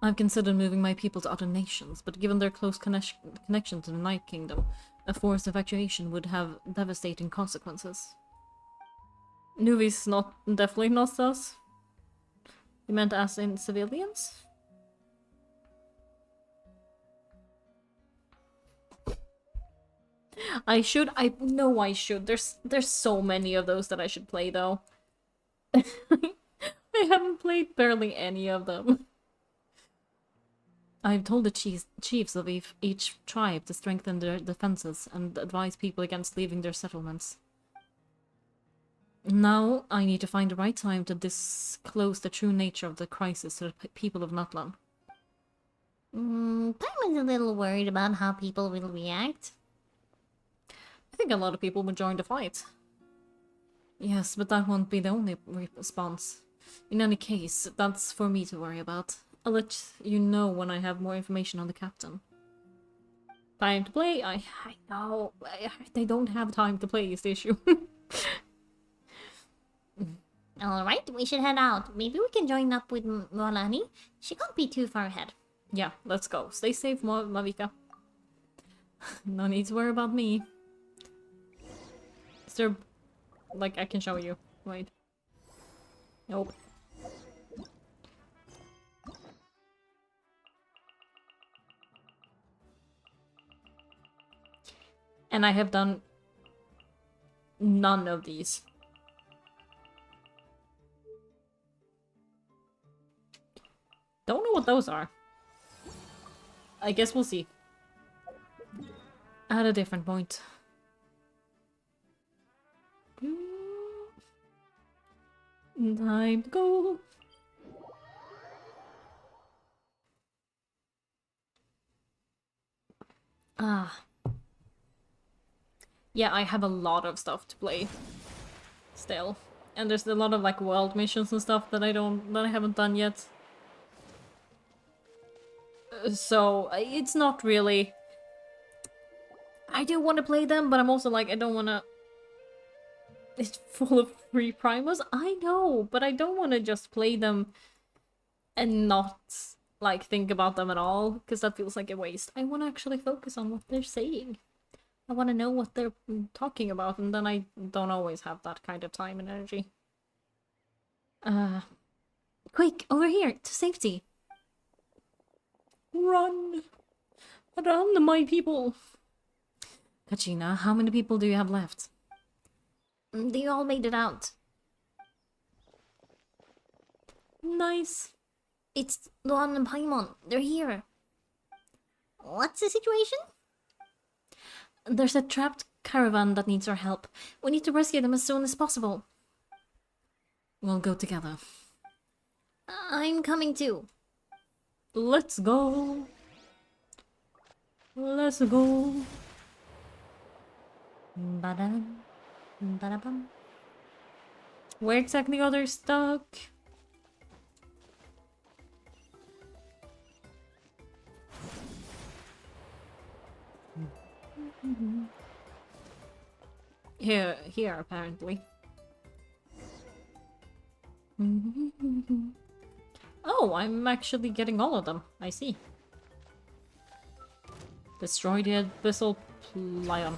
Speaker 1: I've considered moving my people to other nations, but given their close connection to the Night Kingdom, a forced evacuation would have devastating consequences. Nuvi's definitely not sus. You meant as in civilians? I know I should. There's so many of those that I should play though. I I haven't played barely any of them. I've told the chiefs of each tribe to strengthen their defenses and advise people against leaving their settlements. Now I need to find the right time to disclose the true nature of the crisis to the people of Natlan.
Speaker 2: Paimon is a little worried about how people will react.
Speaker 1: I think a lot of people would join the fight. Yes, but that won't be the only response. In any case, that's for me to worry about. I'll let you know when I have more information on the captain. Time to play? I know. They don't have time to play is the issue.
Speaker 2: Alright, we should head out. Maybe we can join up with Molani. She can't be too far ahead.
Speaker 1: Yeah, let's go. Stay safe, Mavika. No need to worry about me. Is there... Like, I can show you. Wait. Nope. And I have done none of these. Don't know what those are. I guess we'll see. At a different point. Time to go. Yeah, I have a lot of stuff to play still. And there's a lot of like world missions and stuff that I haven't done yet. So it's not really... I do want to play them, but I'm also like, I don't want to... It's full of free primers. I know, but I don't want to just play them and not like think about them at all, because that feels like a waste. I want to actually focus on what they're saying. I want to know what they're talking about, and then I don't always have that kind of time and energy. Quick, over here, to safety. Run! Run, my people! Kachina, how many people do you have left?
Speaker 2: They all made it out.
Speaker 1: Nice.
Speaker 2: It's Luan and Paimon. They're here. What's the situation?
Speaker 1: There's a trapped caravan that needs our help. We need to rescue them as soon as possible. We'll go together.
Speaker 2: I'm coming too.
Speaker 1: Let's go. Let's go.
Speaker 2: Ba-dum. Ba-da-bum.
Speaker 1: Where exactly are they stuck? Here apparently. Oh, I'm actually getting all of them. I see. Destroy the Abyssal Lion.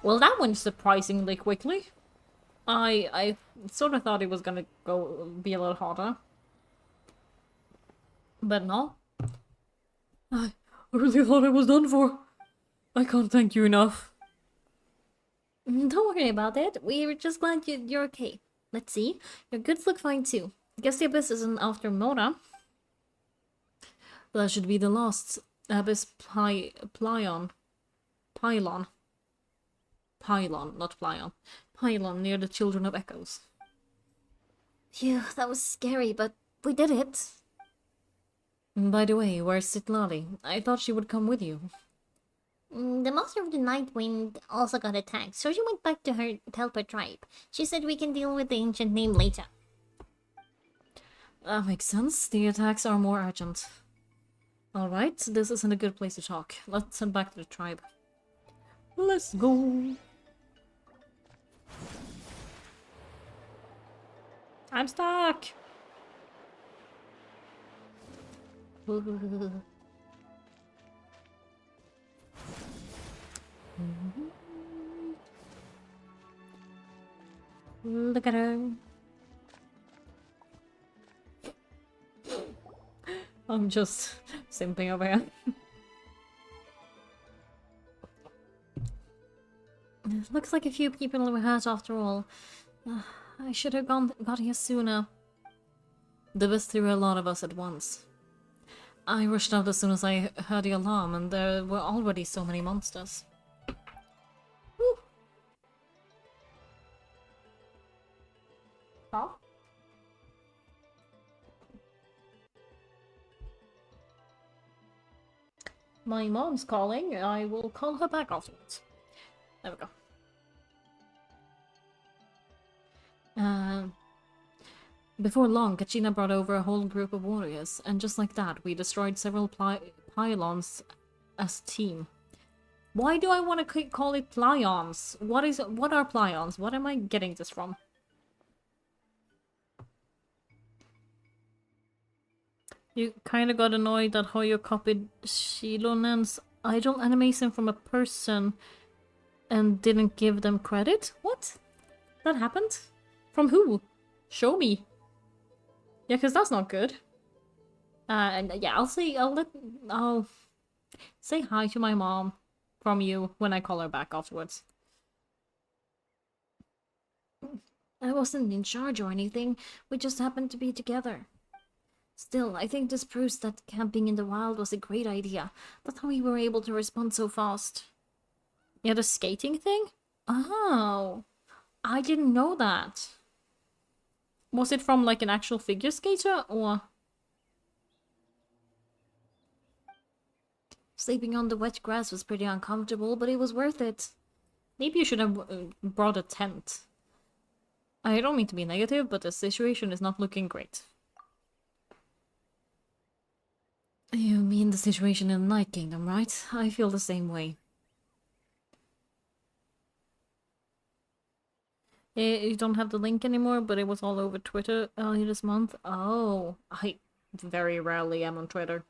Speaker 1: Well, that went surprisingly quickly. I sort of thought it was gonna be a little harder. But no. I really thought I was done for. I can't thank you enough.
Speaker 2: Don't worry about it. We're just glad you're okay. Let's see. Your goods look fine too. Guess the Abyss isn't after Mona.
Speaker 1: That should be the last Abyss Pylon, not Plyon. Pylon near the Children of Echoes.
Speaker 2: Phew, that was scary, but we did it.
Speaker 1: By the way, where's Sitlali? I thought she would come with you.
Speaker 2: The Master of the Night Wind also got attacked, so she went back to her Telpa tribe. She said we can deal with the ancient name later.
Speaker 1: That makes sense. The attacks are more urgent. Alright, this isn't a good place to talk. Let's head back to the tribe. Let's go! I'm stuck! Look at her. I'm just simping over here. Looks like a few people were hurt after all. I should have got here sooner. There was through a lot of us at once. I rushed out as soon as I heard the alarm, and there were already so many monsters. Woo. Huh? My mom's calling. I will call her back afterwards. There we go. Before long, Kachina brought over a whole group of warriors, and just like that, we destroyed several pylons as a team. Why do I want to call it plions? What are plions? What am I getting this from? You kinda got annoyed at how you copied Shilonen's idol animation from a person and didn't give them credit? What? That happened? From who? Show me. Yeah, because that's not good. And yeah, I'll say hi to my mom from you when I call her back afterwards. I wasn't in charge or anything. We just happened to be together. Still, I think this proves that camping in the wild was a great idea. That's how we were able to respond so fast. Yeah, the skating thing? Oh, I didn't know that. Was it from like an actual figure skater or? Sleeping on the wet grass was pretty uncomfortable, but it was worth it. Maybe you should have brought a tent. I don't mean to be negative, but the situation is not looking great. You mean the situation in the Night Kingdom, right? I feel the same way. You don't have the link anymore, but it was all over Twitter earlier this month. Oh, I very rarely am on Twitter.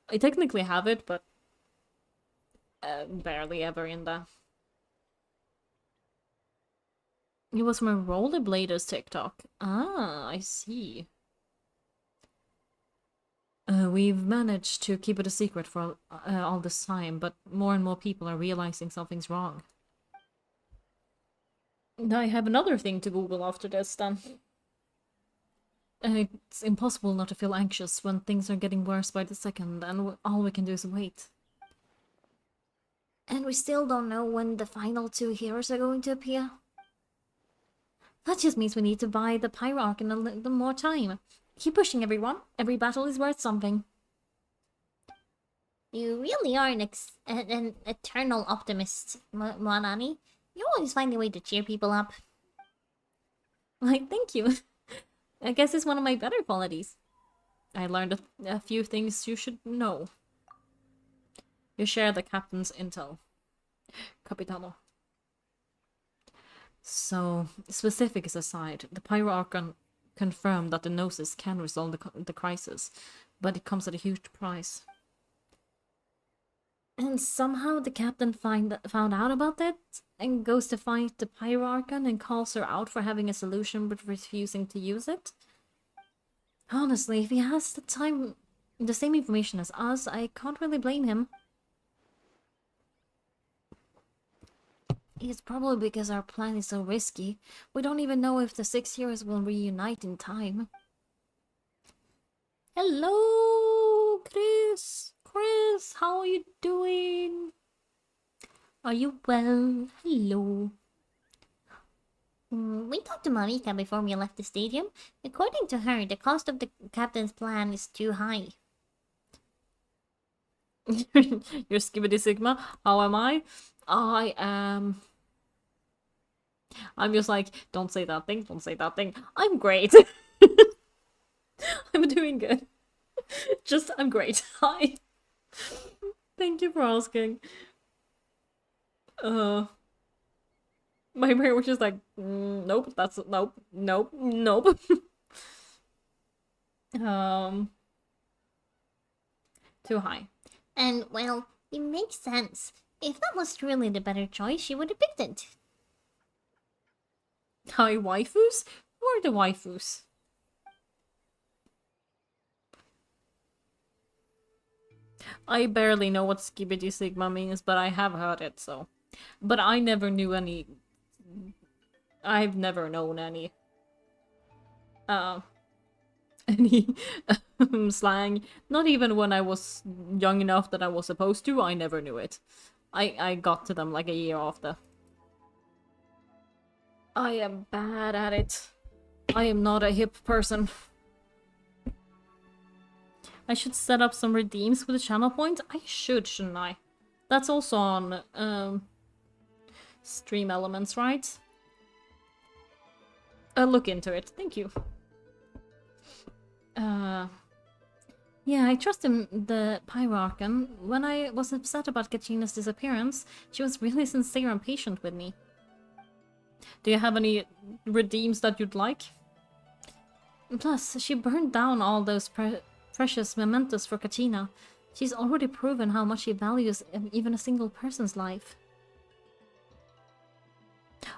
Speaker 1: I technically have it, but barely ever in there. It was from a rollerbladers TikTok. Ah, I see. We've managed to keep it a secret for all this time, but more and more people are realizing something's wrong. I have another thing to Google after this, then. It's impossible not to feel anxious when things are getting worse by the second, and all we can do is wait. And we still don't know when the final 2 heroes are going to appear. That just means we need to buy the Pyroarch in a little more time. Keep pushing, everyone. Every battle is worth something. You really are an eternal optimist, Moanani. You always find a way to cheer people up. Like, thank you. I guess it's one of my better qualities. I learned a few things you should know. You share the captain's intel. Capitano. So, specifics aside, the Pyroarchon confirmed that the Gnosis can resolve the crisis, but it comes at a huge price. And somehow the captain found out about it and goes to fight the Pyroarchon and calls her out for having a solution but refusing to use it. Honestly, if he has the same information as us, I can't really blame him. It's probably because our plan is so risky. We don't even know if the 6 heroes will reunite in time. Hello, Chris! Chris, how are you doing? Are you well? Hello. We talked to Marika before we left the stadium. According to her, the cost of the captain's plan is too high. You're Skibbity Sigma. How am I? I am... I'm just like, don't say that thing, don't say that thing. I'm great. I'm doing good. I'm great. Hi. Thank you for asking. My brain was just like, nope, nope. Too high. And, well, it makes sense. If that was truly the better choice, she would have picked it. Hi, waifus? Who are the waifus? I barely know what Skibidi Sigma means, but I have heard it, so. But I never knew any... I've never known any... any slang. Not even when I was young enough that I was supposed to, I never knew it. I got to them like a year after. I am bad at it. I am not a hip person. I should set up some redeems with the channel points. I should, shouldn't I? That's also on Stream Elements, right? I'll look into it. Thank you. Yeah, I trust him, the Pyroarchon. When I was upset about Kachina's disappearance, she was really sincere and patient with me. Do you have any redeems that you'd like? Plus, she burned down all those precious mementos for Kachina. She's already proven how much she values even a single person's life.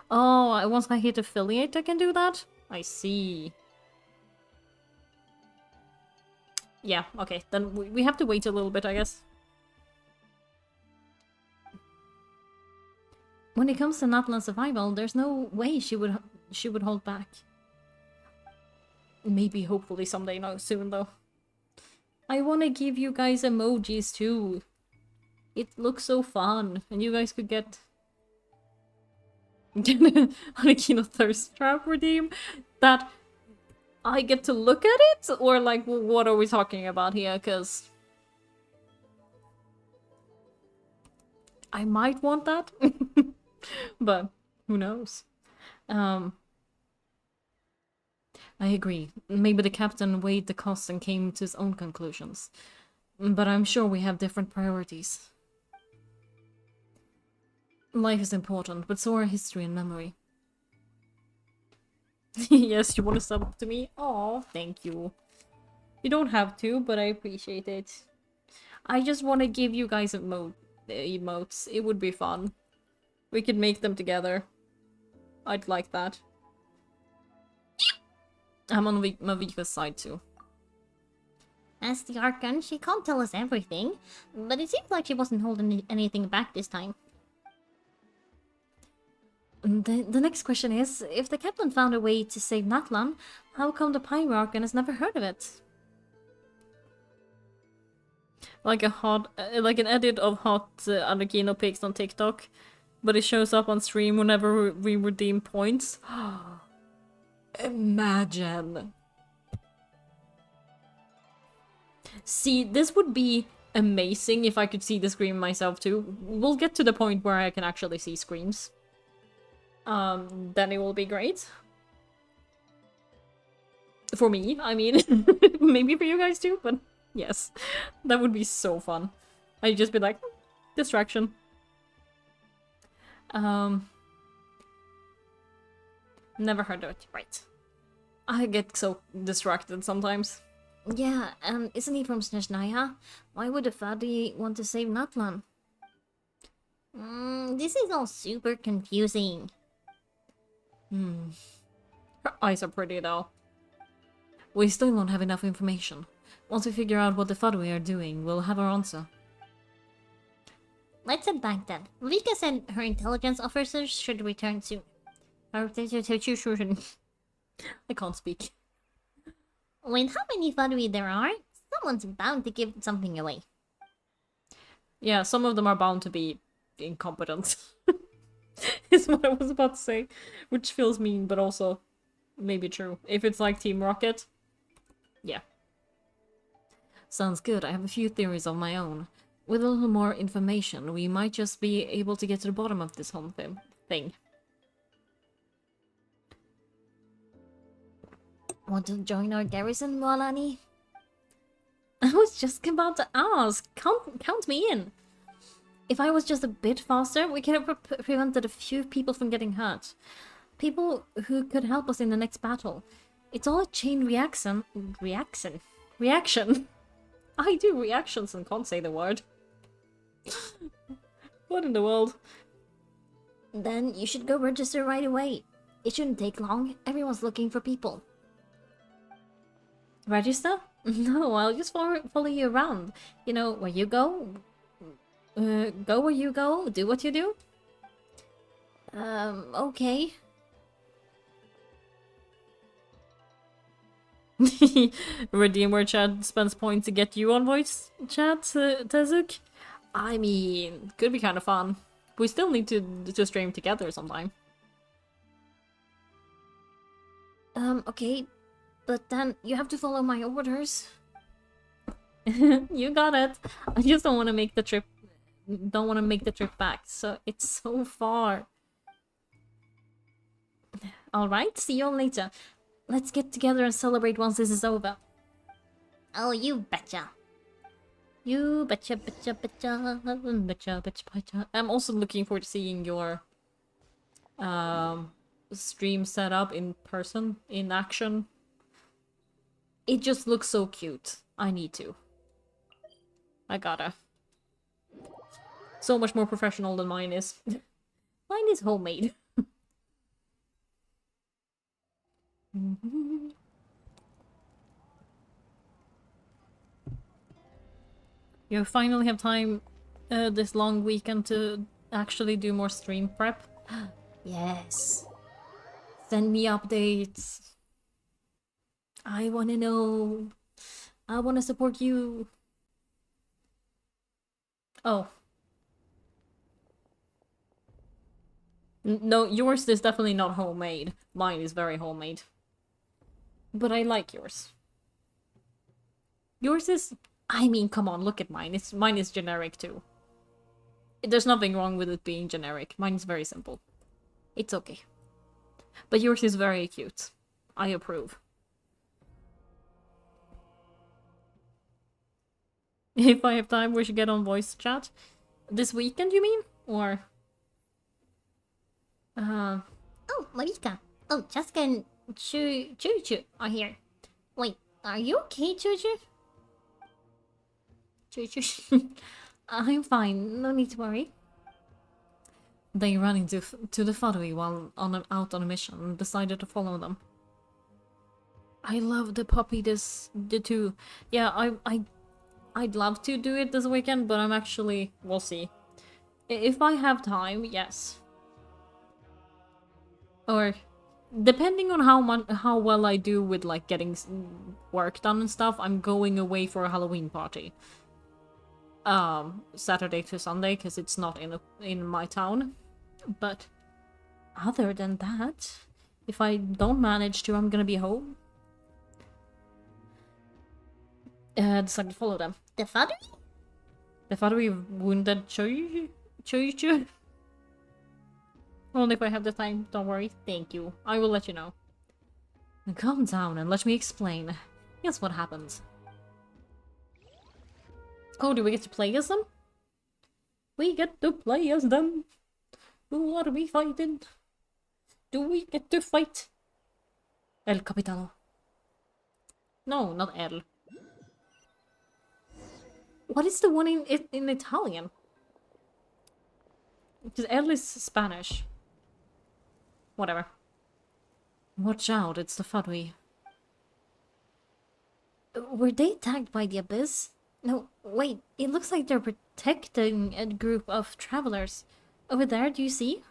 Speaker 1: Oh, once I hit affiliate I can do that? I see. Yeah, okay, then we have to wait a little bit, I guess. When it comes to Natlan's survival, there's no way she would hold back. Maybe, hopefully, someday, no, soon, though. I want to give you guys emojis, too. It looks so fun, and you guys could get... Hanekino Thirst Trap redeem? That... I get to look at it? Or, like, what are we talking about here? Because... I might want that. But, who knows? I agree. Maybe the captain weighed the costs and came to his own conclusions. But I'm sure we have different priorities. Life is important, but so are history and memory. Yes, you want to sub to me? Oh, thank you. You don't have to, but I appreciate it. I just want to give you guys emotes. It would be fun. We could make them together. I'd like that. I'm on Mavika's side too.
Speaker 2: As the Archon, she can't tell us everything, but it seems like she wasn't holding anything back this time.
Speaker 1: The next question is, if the captain found a way to save Natlan, how come the Pyroarchon has never heard of it? Like like an edit of hot Anakino pics on TikTok, but it shows up on stream whenever we redeem points. Imagine. See, this would be amazing if I could see the screen myself too. We'll get to the point where I can actually see screens. Then it will be great. For me, I mean. Maybe for you guys too, but yes. That would be so fun. I'd just be like, distraction. Never heard of it, right. I get so distracted sometimes.
Speaker 2: Yeah, and isn't he from Snezhnaya? Why would a Fadi want to save Natlan? This is all super confusing.
Speaker 1: Her eyes are pretty though. We still won't have enough information. Once we figure out what the Fadwi are doing, we'll have our answer.
Speaker 2: Let's head back then. Vika said her intelligence officers should return soon.
Speaker 1: I can't speak.
Speaker 2: With how many Fadwi there are, someone's bound to give something away.
Speaker 1: Yeah, some of them are bound to be incompetent. Is what I was about to say. Which feels mean, but also maybe true. If it's like Team Rocket, yeah. Sounds good. I have a few theories of my own. With a little more information, we might just be able to get to the bottom of this whole thing.
Speaker 2: Want to join our garrison, Walani?
Speaker 1: I was just about to ask. Count me in. If I was just a bit faster, we could have prevented a few people from getting hurt. People who could help us in the next battle. It's all a chain reaction. Reaction. I do reactions and can't say the word. What in the world?
Speaker 2: Then you should go register right away. It shouldn't take long. Everyone's looking for people.
Speaker 1: Register? No, I'll just follow you around. You know, where you go, go where you go, do what you do. Okay. Redeemer chat spends points to get you on voice chat, Tezuk. I mean, could be kind of fun. We still need to stream together sometime.
Speaker 2: Okay, but then you have to follow my orders.
Speaker 1: You got it. I just don't want to make the trip. Don't want to make the trip back. So it's so far. All right. See you all later. Let's get together and celebrate once this is over.
Speaker 2: Oh, you betcha.
Speaker 1: You betcha, betcha, betcha, betcha, betcha, betcha. I'm also looking forward to seeing your stream setup in person, in action. It just looks so cute. I need to. I gotta. So much more professional than mine is. Mine is homemade. You finally have time this long weekend to actually do more stream prep. Yes. Send me updates. I wanna know. I wanna support you. Oh. No, yours is definitely not homemade. Mine is very homemade. But I like yours. Yours is... I mean, come on, look at mine. Mine is generic too. There's nothing wrong with it being generic. Mine is very simple. It's okay. But yours is very cute. I approve. If I have time, we should get on voice chat. This weekend, you mean? Or...
Speaker 2: Oh, Marika. Oh, Jessica and Choo are here. Wait, are you okay, Choo?
Speaker 1: I'm fine, no need to worry. They ran into to the Fadui while out on a mission and decided to follow them. I love the puppy the two. Yeah, I'd love to do it this weekend, but I'm actually... we'll see. If I have time, yes. Or... depending on how well I do with like getting work done and stuff, I'm going away for a Halloween party. Saturday to Sunday, because it's not in my town. But other than that, if I don't manage to, I'm gonna be home. Decide to follow them.
Speaker 2: The father?
Speaker 1: The Fadui wounded Choichu? Only if I have the time, don't worry. Thank you. I will let you know. Calm down and let me explain. Here's what happens. Oh, do we get to play as them? We get to play as them. Who are we fighting? Do we get to fight? El Capitano. No, not El. What is the one in Italian? Because El is Spanish. Whatever. Watch out, it's the Fadui.
Speaker 2: Were they attacked by the Abyss? No, wait, it looks like they're protecting a group of travelers. Over there, do you see?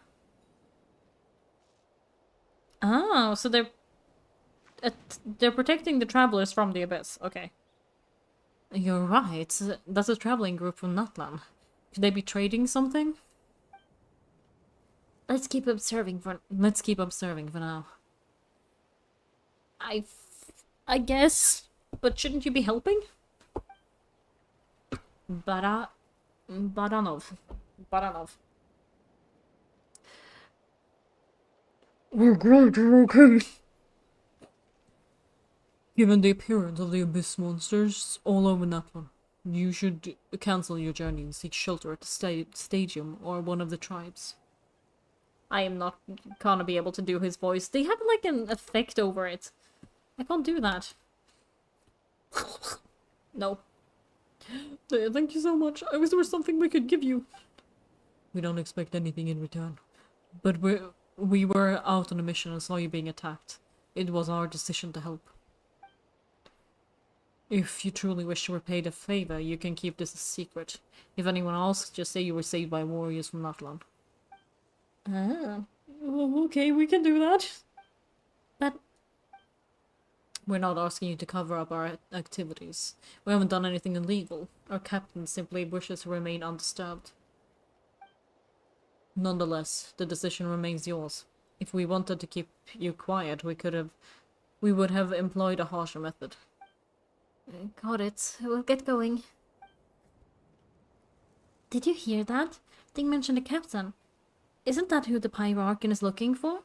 Speaker 1: Oh, so they're protecting the travelers from the Abyss. Okay. You're right. That's a traveling group from Natlan. Could they be trading something?
Speaker 2: Let's keep observing for
Speaker 1: now. I guess. But shouldn't you be helping? Baranov. We're glad you're okay. Given the appearance of the Abyss monsters all over Natlan, you should cancel your journey and seek shelter at the stadium or one of the tribes. I am not gonna be able to do his voice. They have like an effect over it. I can't do that. No. Thank you so much. I wish there was something we could give you. We don't expect anything in return. But we were out on a mission and saw you being attacked. It was our decision to help. If you truly wish to repay the favor, you can keep this a secret. If anyone asks, just say you were saved by warriors from Natlan.
Speaker 2: Ah.
Speaker 1: Okay, we can do that.
Speaker 2: But
Speaker 1: We're not asking you to cover up our activities. We haven't done anything illegal. Our captain simply wishes to remain undisturbed. Nonetheless, the decision remains yours. If we wanted to keep you quiet, we would have employed a harsher method.
Speaker 2: got it. We'll get going. Did you hear that? They mentioned the captain. Isn't that who the Pyrarchan is looking for?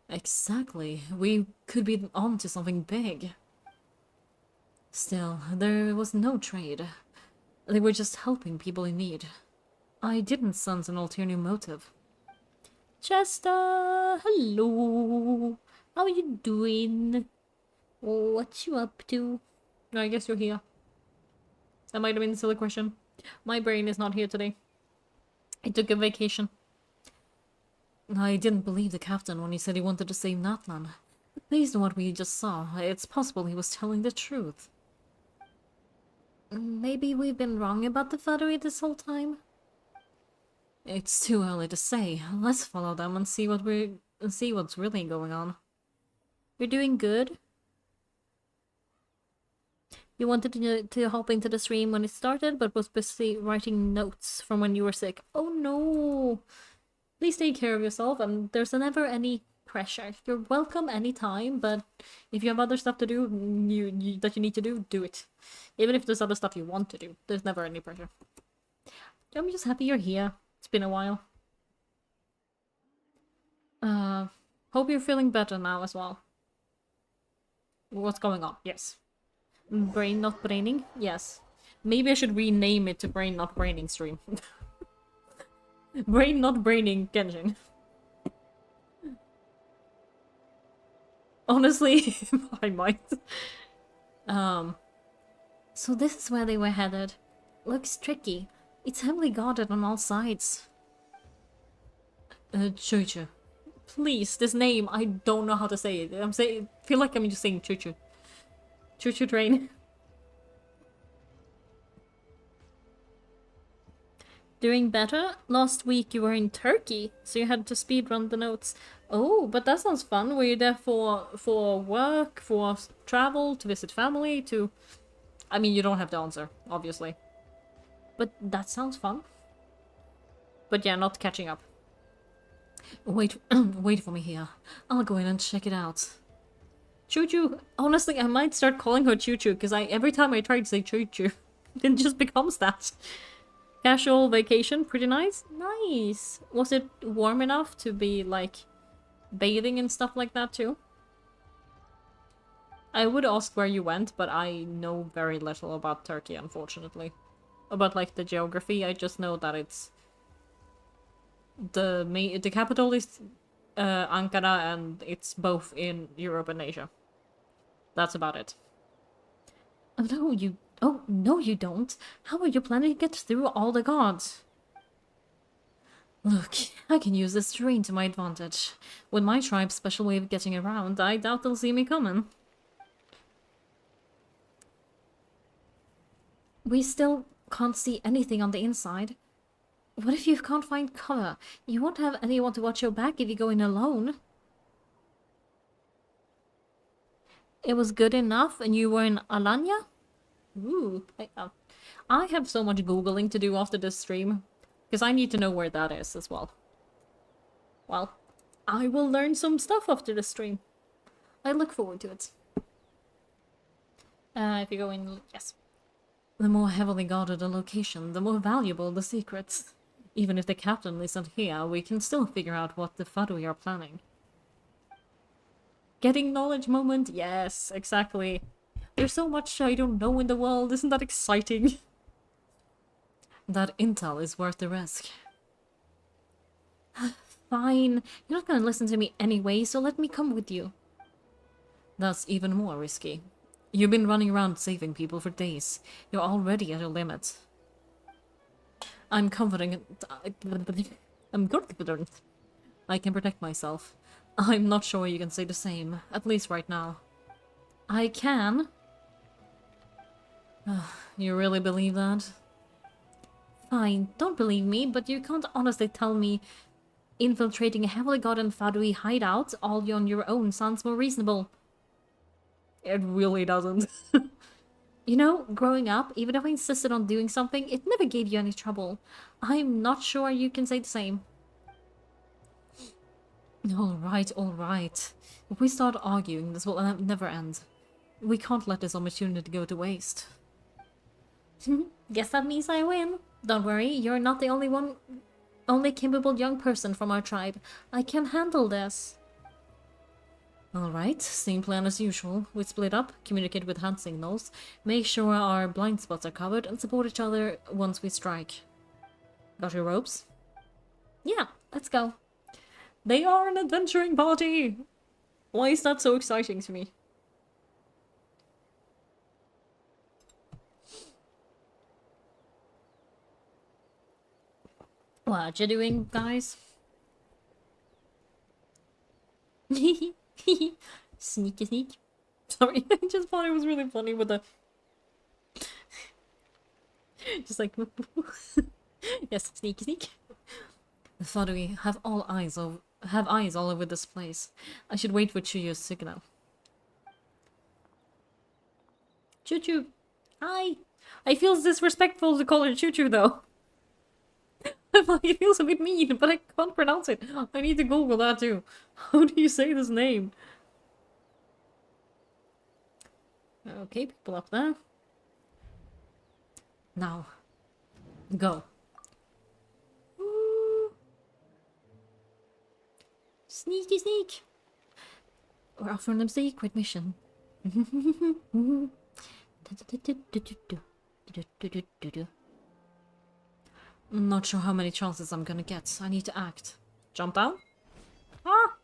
Speaker 1: Exactly. We could be on to something big. Still, there was no trade. They were just helping people in need. I didn't sense an ulterior motive.
Speaker 2: Chester, hello. How are you doing? What you up to?
Speaker 1: I guess you're here. That might have been a silly question. My brain is not here today. I took a vacation. I didn't believe the captain when he said he wanted to save Natlan. Based on what we just saw, it's possible he was telling the truth.
Speaker 2: Maybe we've been wrong about the Flattery this whole time?
Speaker 1: It's too early to say. Let's follow them and see what's really going on.
Speaker 2: You're doing good? You wanted to hop into the stream when it started, but was busy writing notes from when you were sick. Oh no! Please take care of yourself, and there's never any pressure. You're welcome anytime, but if you have other stuff to do, that you need to do, do it. Even if there's other stuff you want to do, there's never any pressure. I'm just happy you're here. It's been a while. Hope you're feeling better now as well. What's going on? Yes. Brain not braining? Yes. Maybe I should rename it to Brain Not Braining stream. Brain Not Braining Genshin. Honestly, I might. So this is where they were headed. Looks tricky. It's heavily guarded on all sides.
Speaker 1: Chuchu. Please, this name, I don't know how to say it. Feel like I'm just saying Chuchu. Choo-choo train. Doing better? Last week you were in Turkey, so you had to speedrun the notes. Oh, but that sounds fun. Were you there for work, for travel, to visit family, to... I mean, you don't have to answer, obviously. But that sounds fun. But yeah, not catching up. Wait, wait for me here. I'll go in and check it out. Choo-choo. Honestly, I might start calling her Choo-choo, because every time I try to say Choo-choo, it just becomes that. Casual vacation, pretty nice. Nice. Was it warm enough to be, like, bathing and stuff like that, too? I would ask where you went, but I know very little about Turkey, unfortunately. About, like, the geography, I just know that it's... The capital is Ankara, and it's both in Europe and Asia. That's about it. Oh, no, you don't. How are you planning to get through all the gods? Look, I can use this terrain to my advantage. With my tribe's special way of getting around, I doubt they'll see me coming. We still can't see anything on the inside. What if you can't find cover? You won't have anyone to watch your back if you go in alone. It was good enough and you were in Alanya? Ooh, I have so much Googling to do after this stream. Because I need to know where that is as well. Well, I will learn some stuff after the stream. I look forward to it. If you go in, yes. The more heavily guarded a location, the more valuable the secrets. Even if the captain isn't here, we can still figure out what the Fadui are planning. Getting knowledge moment? Yes, exactly. There's so much I don't know in the world, isn't that exciting? That intel is worth the risk. Fine, you're not gonna listen to me anyway, so let me come with you. That's even more risky. You've been running around saving people for days. You're already at your limit. I'm confident... I'm confident I can protect myself. I'm not sure you can say the same, at least right now. I can.
Speaker 2: You really believe that? Fine, don't believe me, but you can't honestly tell me infiltrating a heavily guarded Fadui hideout all on your own sounds more reasonable. It really doesn't. You know, growing up, even if I insisted on doing something, it never gave you any trouble. I'm not sure you can say the same. Alright, alright. If we start arguing, this will never end. We can't let this opportunity go to waste. Guess that means I win. Don't worry, you're not the only capable young person from our tribe. I can handle this. Alright, same plan as usual. We split up, communicate with hand signals, make sure our blind spots are covered, and support each other once we strike. Got your ropes? Yeah, let's go. They are an adventuring party! Why is that so exciting to me? What you doing, guys? Sneaky sneak. Sorry, I just thought it was really funny with the... just like... yes, sneaky sneak. The Fadui have eyes all over this place. I should wait for Chuyu's signal. Choo-choo! Hi! I feel disrespectful to call her Choo-choo though. It feels a bit mean, but I can't pronounce it. I need to Google that too. How do you say this name? Okay, people up there. Now, go. Ooh. Sneaky sneak. We're offering them a secret mission. I'm not sure how many chances I'm gonna get. I need to act. Jump down? Ah!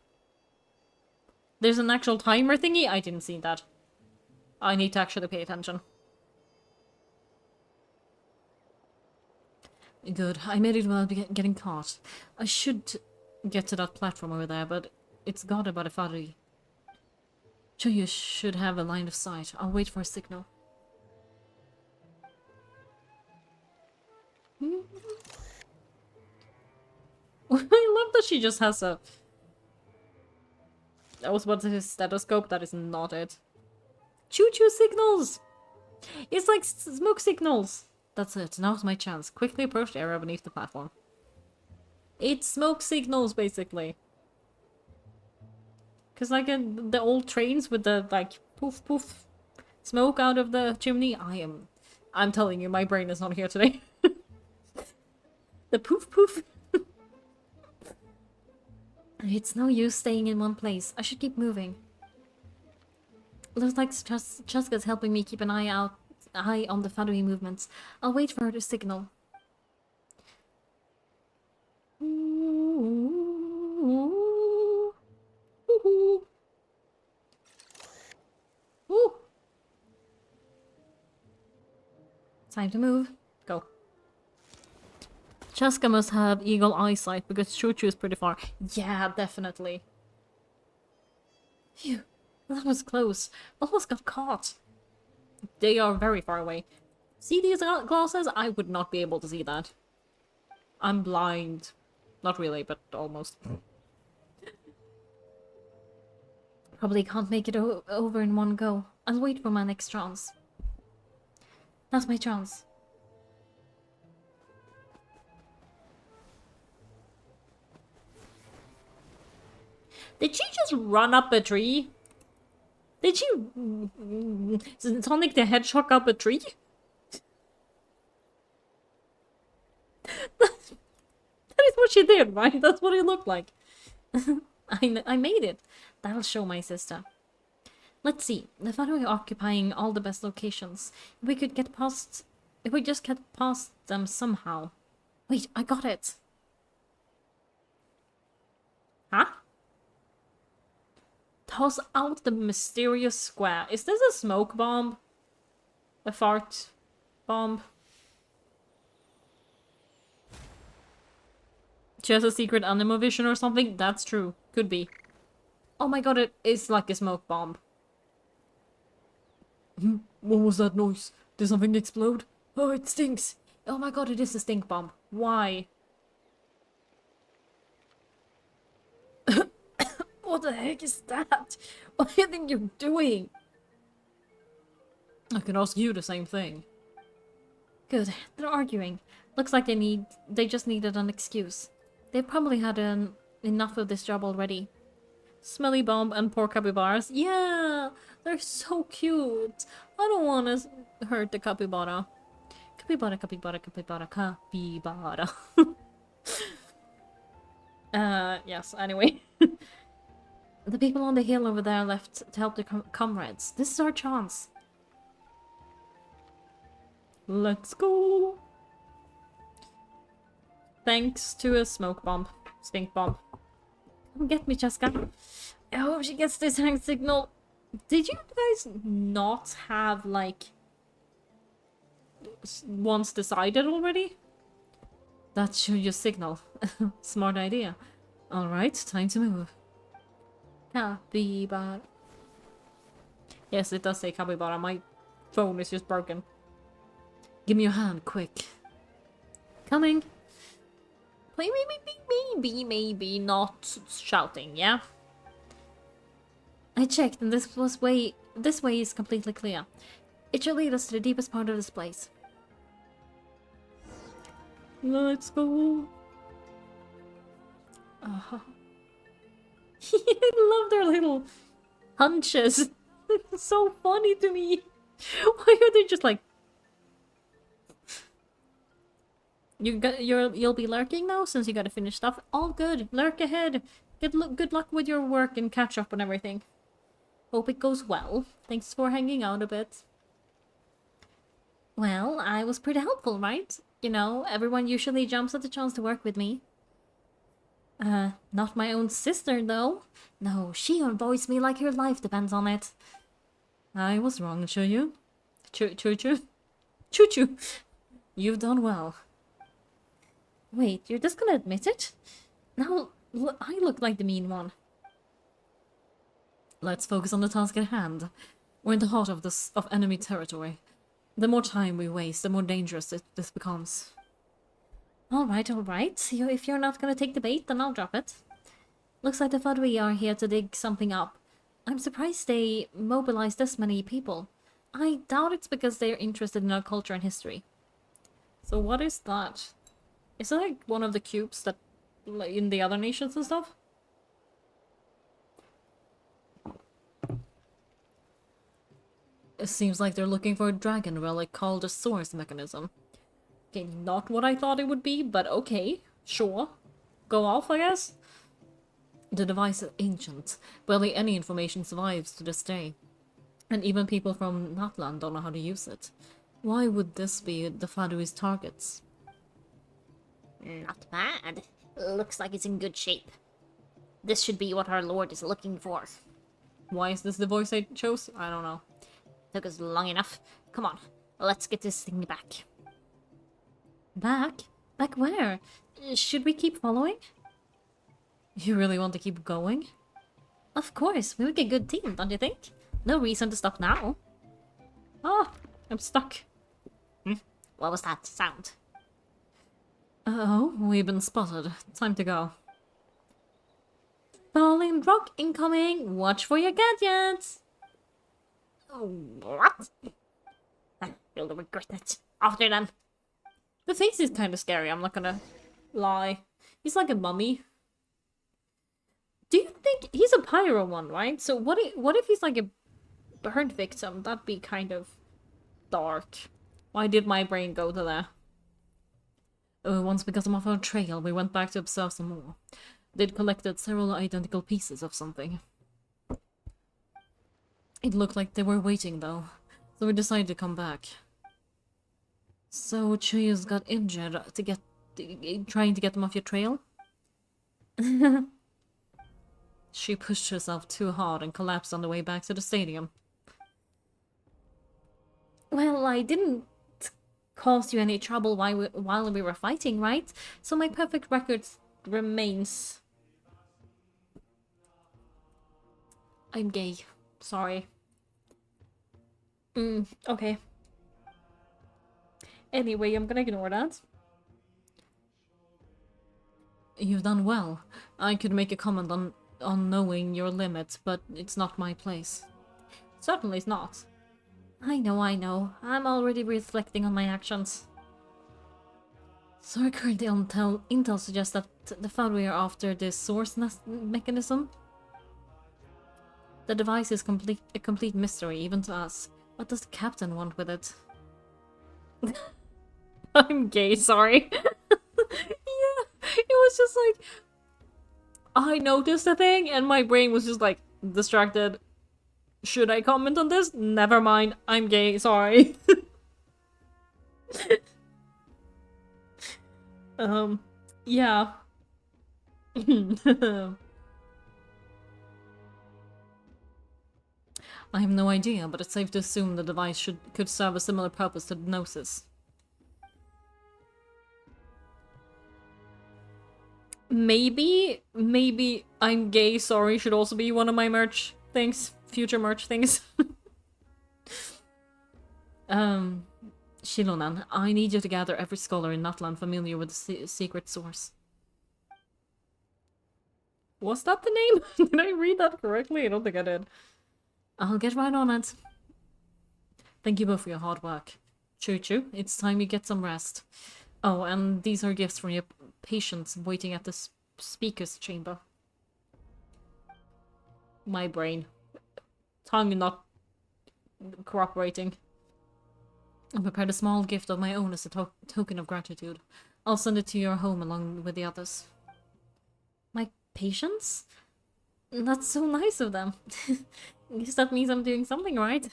Speaker 2: There's an actual timer thingy? I didn't see that. I need to actually pay attention. Good. I made it without getting caught. I should get to that platform over there, but it's guarded by the Fadui. Chuyu should have a line of sight. I'll wait for a signal. I love that she just has a... I was about to say stethoscope, that is not it. Choo-choo signals! It's like smoke signals! That's it, now's my chance. Quickly approach the area beneath the platform. It's smoke signals, basically. Cause like the old trains with the, like, poof poof smoke out of the chimney, I'm telling you, my brain is not here today. The poof poof. It's no use staying in one place. I should keep moving. Looks like Cheska's helping me keep an eye on the Fadui movements. I'll wait for her to signal. Ooh. Time to move. Go. Cheska must have eagle eyesight because Choo-choo is pretty far. Yeah, definitely. Phew, that was close. Almost got caught. They are very far away. See these glasses? I would not be able to see that. I'm blind. Not really, but almost. Probably can't make it over in one go. I'll wait for my next chance. That's my chance. Did she just run up a tree? Did she Sonic the Hedgehog up a tree? That is what she did, right? That's what it looked like. I made it. That'll show my sister. Let's see. The Fadui are occupying all the best locations. If we just get past them somehow. Wait, I got it. Huh? Toss out the mysterious square. Is this a smoke bomb? A fart bomb? She has a secret animal vision or something? That's true. Could be. Oh my god, it is like a smoke bomb. What was that noise? Did something explode? Oh, it stinks! Oh my god, it is a stink bomb. Why? What the heck is that? What do you think you're doing? I can ask you the same thing. Good. They're arguing. Looks like they just needed an excuse. They probably had enough of this job already. Smelly bomb and poor capybaras. Yeah! They're so cute! I don't want to hurt the capybara. Capybara, capybara, capybara, capybara. Yes, anyway. The people on the hill over there left to help their comrades. This is our chance. Let's go! Thanks to a smoke bomb. Stink bomb. Come get me, Cheska. I hope she gets this hand signal. Did you guys not have, like, once decided already? That should your signal. Smart idea. Alright, time to move. Capybara. Yes, it does say capybara. My phone is just broken. Give me your hand, quick. Coming. Maybe not shouting, yeah? I checked and this way is completely clear. It should lead us to the deepest part of this place. Let's go. I love their little hunches. It's so funny to me. Why are they just like... You'll be lurking now since you gotta finish stuff. All good. Lurk ahead. Good luck with your work and catch up and everything. Hope it goes well. Thanks for hanging out a bit. Well, I was pretty helpful, right? You know, everyone usually jumps at the chance to work with me. Not my own sister, though. No, she avoids me like her life depends on it. I was wrong, Choo-choo. Choo-choo? Choo-choo! You've done well. Wait, you're just gonna admit it? Now, I look like the mean one. Let's focus on the task at hand. We're in the heart of enemy territory. The more time we waste, the more dangerous this becomes. Alright. If you're not gonna take the bait, then I'll drop it. Looks like the Fadwi are here to dig something up. I'm surprised they mobilized this many people. I doubt it's because they're interested in our culture and history. So what is that? Is it like one of the cubes that like, in the other nations and stuff? It seems like they're looking for a dragon relic called a source mechanism. Okay, not what I thought it would be, but okay, sure. Go off, I guess? The device is ancient. Barely any information survives to this day. And even people from Natlan don't know how to use it. Why would this be the Fadui's targets?
Speaker 3: Not bad. Looks like it's in good shape. This should be what our lord is looking for.
Speaker 2: Why is this the voice I chose? I don't know.
Speaker 3: Took us long enough. Come on, let's get this thing back.
Speaker 2: Back? Back where? Should we keep following? You really want to keep going? Of course, we make a good team, don't you think? No reason to stop now. Ah, I'm stuck.
Speaker 3: What was that sound?
Speaker 2: Oh, we've been spotted. Time to go. Falling rock incoming! Watch for your gadgets!
Speaker 3: What? You'll regret it. After them.
Speaker 2: The face is kind of scary, I'm not gonna lie. He's like a mummy. Do you think... He's a pyro one, right? So what if he's like a burn victim? That'd be kind of dark. Why did my brain go to there? Once we got them off our trail, we went back to observe some more. They'd collected several identical pieces of something. It looked like they were waiting, though, so we decided to come back. So Chuyu's got injured trying to get them off your trail? She pushed herself too hard and collapsed on the way back to the stadium. Well, I didn't cause you any trouble while we were fighting, right? So my perfect record remains. I'm gay. Sorry. Okay.
Speaker 1: Anyway, I'm gonna ignore that.
Speaker 2: You've done well. I could make a comment on knowing your limits, but it's not my place.
Speaker 1: Certainly it's not.
Speaker 2: I know. I'm already reflecting on my actions. So our current intel suggests that the found we are after the source mechanism. The device is a complete mystery, even to us. What does the captain want with it?
Speaker 1: I'm gay, sorry.
Speaker 2: Yeah, it was just like...
Speaker 1: I noticed a thing and my brain was just like, distracted. Should I comment on this? Never mind, I'm gay, sorry. Yeah.
Speaker 2: I have no idea, but it's safe to assume the device could serve a similar purpose to the Gnosis.
Speaker 1: Maybe I'm gay, sorry should also be one of my merch things. Future merch things.
Speaker 2: Shilonan, I need you to gather every scholar in Natlan familiar with the secret source.
Speaker 1: Was that the name? Did I read that correctly? I don't think I did.
Speaker 2: I'll get right on it. Thank you both for your hard work. Choo-choo, it's time you get some rest. Oh, and these are gifts from your patients waiting at the speaker's chamber.
Speaker 1: My brain. Tongue not cooperating.
Speaker 2: I prepared a small gift of my own as a token of gratitude. I'll send it to your home along with the others.
Speaker 1: My patients? That's so nice of them. Guess that means I'm doing something right.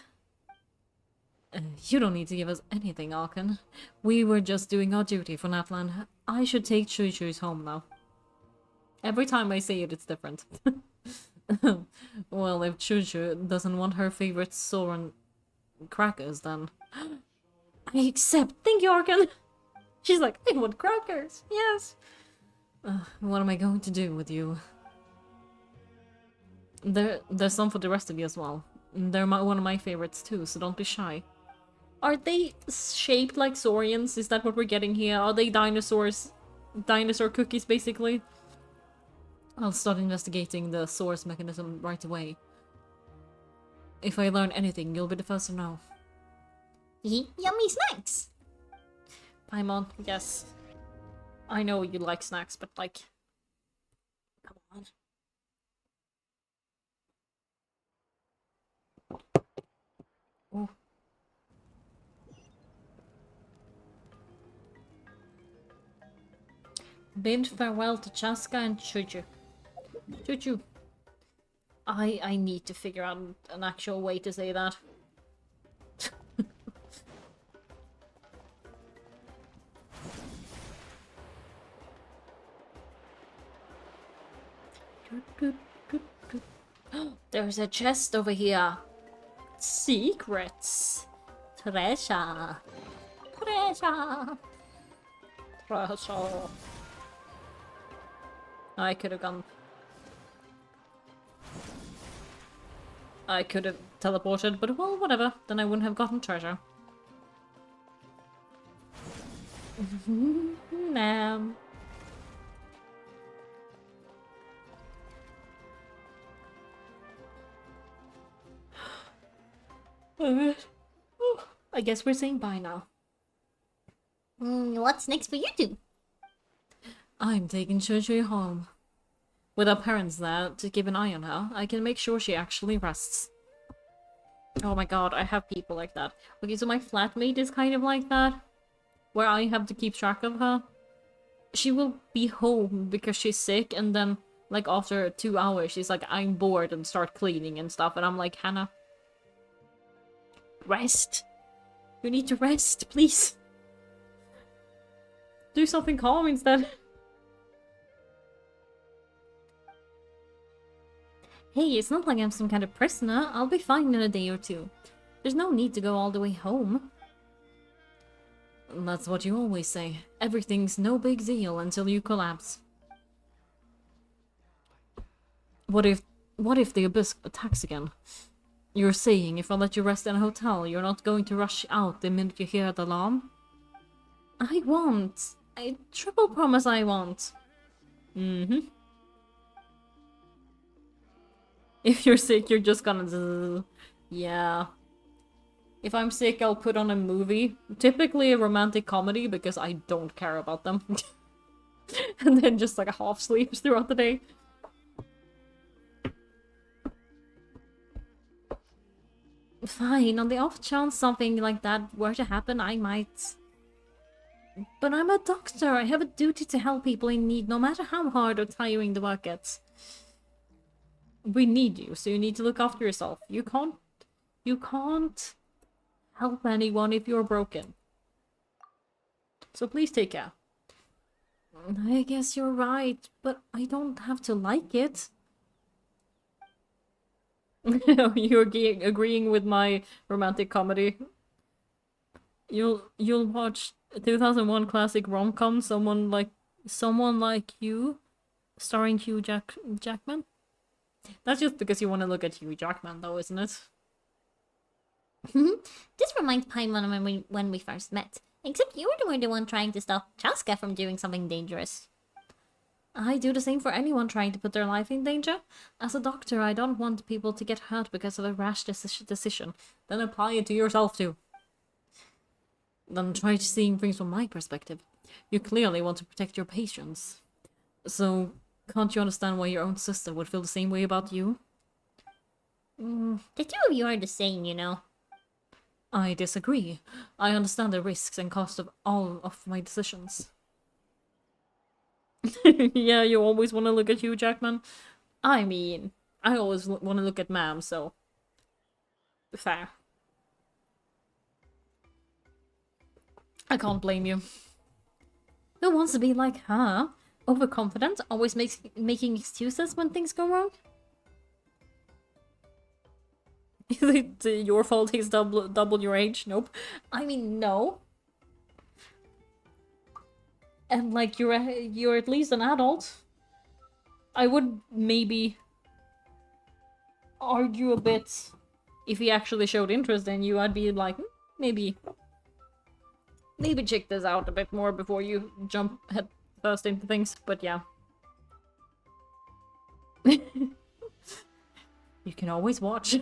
Speaker 2: You don't need to give us anything, Arkan. We were just doing our duty for Natlan. I should take Choo-choo's home now.
Speaker 1: Every time I say it, it's different.
Speaker 2: Well, if Choo-choo doesn't want her favorite Soren crackers, then...
Speaker 1: I accept. Thank you, Arkan. She's like, I want crackers. Yes.
Speaker 2: What am I going to do with you? There's some for the rest of you as well. They're one of my favorites too, so don't be shy.
Speaker 1: Are they shaped like saurians? Is that what we're getting here? Are they dinosaurs? Dinosaur cookies, basically?
Speaker 2: I'll start investigating the source mechanism right away. If I learn anything, you'll be the first to know.
Speaker 3: Yummy snacks!
Speaker 1: Paimon, yes. I know you like snacks, but like... Come on.
Speaker 2: Oh.
Speaker 1: Bid farewell to Chaska and Choo-choo. Choo-choo. I need to figure out an actual way to say that. There's a chest over here. Secrets. Treasure. Treasure. Treasure. I could have gone. I could have teleported, but well, whatever. Then I wouldn't have gotten treasure. Nah. I guess we're saying bye now.
Speaker 3: What's next for you two?
Speaker 2: I'm taking Choo-choo home. With our parents there to keep an eye on her, I can make sure she actually rests.
Speaker 1: Oh my god, I have people like that. Okay, so my flatmate is kind of like that. Where I have to keep track of her. She will be home because she's sick, and then, like, after 2 hours, she's like, I'm bored, and start cleaning and stuff. And I'm like, Hannah, rest. You need to rest, please. Do something calm instead.
Speaker 2: Hey, it's not like I'm some kind of prisoner. I'll be fine in a day or two. There's no need to go all the way home. That's what you always say. Everything's no big deal until you collapse. What if the Abyss attacks again? You're saying if I let you rest in a hotel, you're not going to rush out the minute you hear the alarm? I won't. I triple promise I won't. If you're sick, you're just gonna... zzz. Yeah. If I'm sick, I'll put on a movie. Typically a romantic comedy, because I don't care about them. And then just like a half sleeps throughout the day. Fine, on the off chance something like that were to happen, I might... But I'm a doctor, I have a duty to help people in need, no matter how hard or tiring the work gets. We need you, so you need to look after yourself. You can't help anyone if you're broken. So please take care. I guess you're right, but I don't have to like it. You're agreeing with my romantic comedy. You'll watch 2001 classic rom-com, someone like you, starring Hugh Jackman. That's just because you want to look at Hugh Jackman, though, isn't it?
Speaker 3: This reminds Paimon when we first met. Except you were the one trying to stop Chaska from doing something dangerous.
Speaker 2: I do the same for anyone trying to put their life in danger. As a doctor, I don't want people to get hurt because of a rash decision. Then apply it to yourself too. Then try seeing things from my perspective. You clearly want to protect your patients. So, can't you understand why your own sister would feel the same way about you?
Speaker 3: The two of you are the same, you know.
Speaker 2: I disagree. I understand the risks and cost of all of my decisions. Yeah, you always want to look at Hugh Jackman. I mean, I always want to look at Mam, so... Fair. I can't blame you. Who wants to be like her? Overconfident, always making excuses when things go wrong? Is it your fault he's double your age? Nope. I mean, no. And like, you're at least an adult. I would maybe argue a bit if he actually showed interest in you. I'd be like, maybe check this out a bit more before you jump head first into things. But yeah. You can always watch.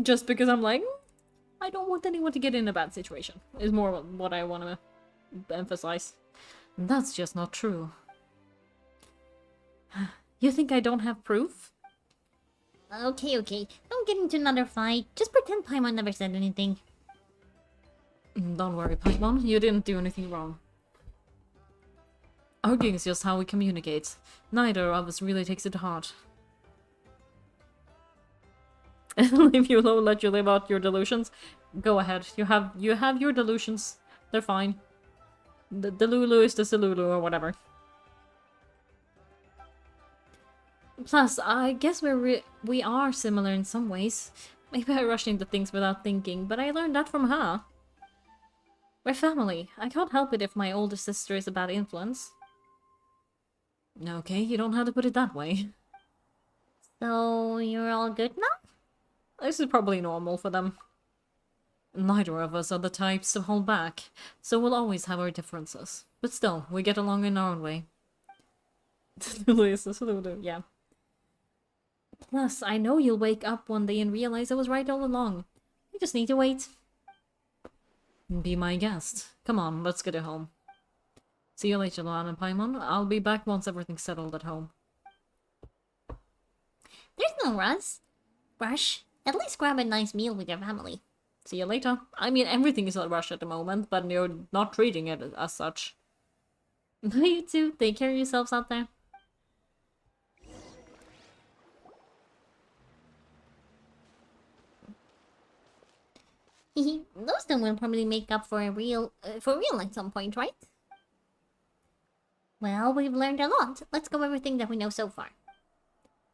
Speaker 2: Just because I'm like, I don't want anyone to get in a bad situation, is more what I want to emphasize. That's just not true. You think I don't have proof?
Speaker 3: Okay. Don't get into another fight. Just pretend Paimon never said anything.
Speaker 2: Don't worry, Paimon. You didn't do anything wrong. Arguing is just how we communicate. Neither of us really takes it to heart. Leave you alone, let you live out your delusions. Go ahead. You have your delusions. They're fine. The Delulu is the Silulu or whatever. Plus, I guess we are similar in some ways. Maybe I rushed into things without thinking, but I learned that from her. We're family. I can't help it if my older sister is a bad influence. Okay, you don't have to put it that way.
Speaker 3: So, you're all good now?
Speaker 2: This is probably normal for them. Neither of us are the types to hold back, so we'll always have our differences. But still, we get along in our own way. Yeah. Plus, I know you'll wake up one day and realize I was right all along. You just need to wait. Be my guest. Come on, let's get it home. See you later, Lan and Paimon. I'll be back once everything's settled at home.
Speaker 3: There's no rush. At least grab a nice meal with your family.
Speaker 2: See you later. I mean, everything is a rush at the moment, but you're not treating it as such. You too. Take care of yourselves out there.
Speaker 3: Those two will probably make up for real at some point, right? Well, we've learned a lot. Let's go over everything that we know so far.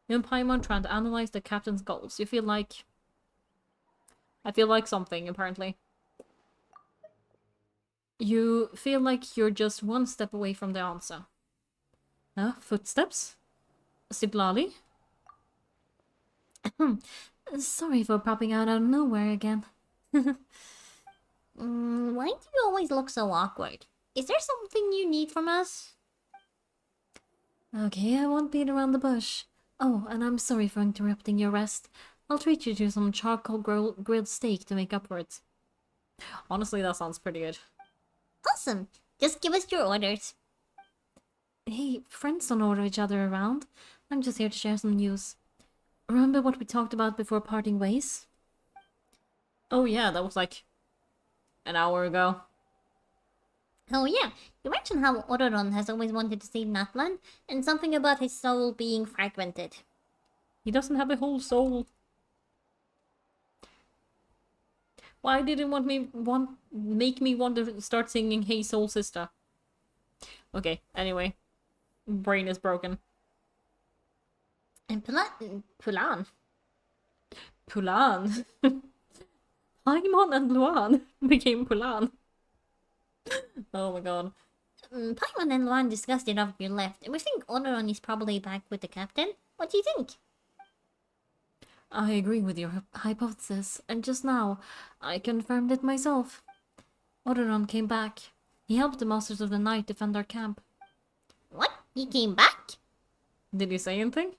Speaker 2: You and Paimon trying to analyze the captain's goals. You feel like... I feel like something, apparently. You feel like you're just one step away from the answer. Footsteps? Siglali? Sorry for popping out of nowhere again.
Speaker 3: Why do you always look so awkward? Is there something you need from us?
Speaker 2: Okay, I won't beat around the bush. Oh, and I'm sorry for interrupting your rest. I'll treat you to some charcoal grilled steak to make up for it. Honestly, that sounds pretty good.
Speaker 3: Awesome. Just give us your orders.
Speaker 2: Hey, friends don't order each other around. I'm just here to share some news. Remember what we talked about before parting ways?
Speaker 1: Oh yeah, that was like an hour ago.
Speaker 3: Oh yeah, you mentioned how Ororon has always wanted to save Natlan, and something about his soul being fragmented.
Speaker 1: He doesn't have a whole soul. Why did it make me want to start singing Hey Soul Sister? Okay, anyway. Brain is broken.
Speaker 3: And Pulan.
Speaker 1: Pulan. Paimon and Luan became Pulan. Oh my god.
Speaker 3: Paimon and Luan discussed it after you left, and we think Ororon is probably back with the captain. What do you think?
Speaker 2: I agree with your hypothesis, and just now, I confirmed it myself. Ororon came back. He helped the Masters of the Night defend our camp.
Speaker 3: What? He came back?
Speaker 1: Did he say anything?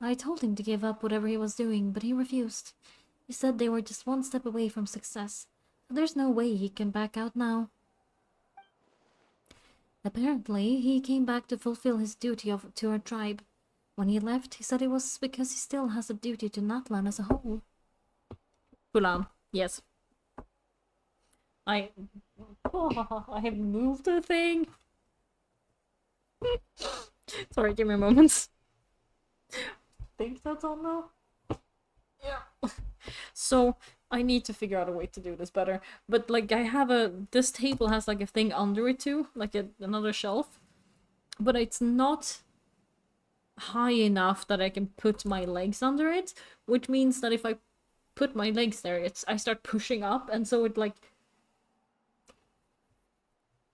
Speaker 2: I told him to give up whatever he was doing, but he refused. He said they were just one step away from success. There's no way he can back out now. Apparently, he came back to fulfill his duty to our tribe. When he left, he said it was because he still has a duty to Natlan as a whole.
Speaker 1: Pulan. Yes. I have moved the thing. Sorry, give me a moment. Think that's on now? Yeah. So, I need to figure out a way to do this better. But, like, this table has, like, a thing under it too. Like, another shelf. But it's not high enough that I can put my legs under it. Which means that if I put my legs there, I start pushing up. And so it, like...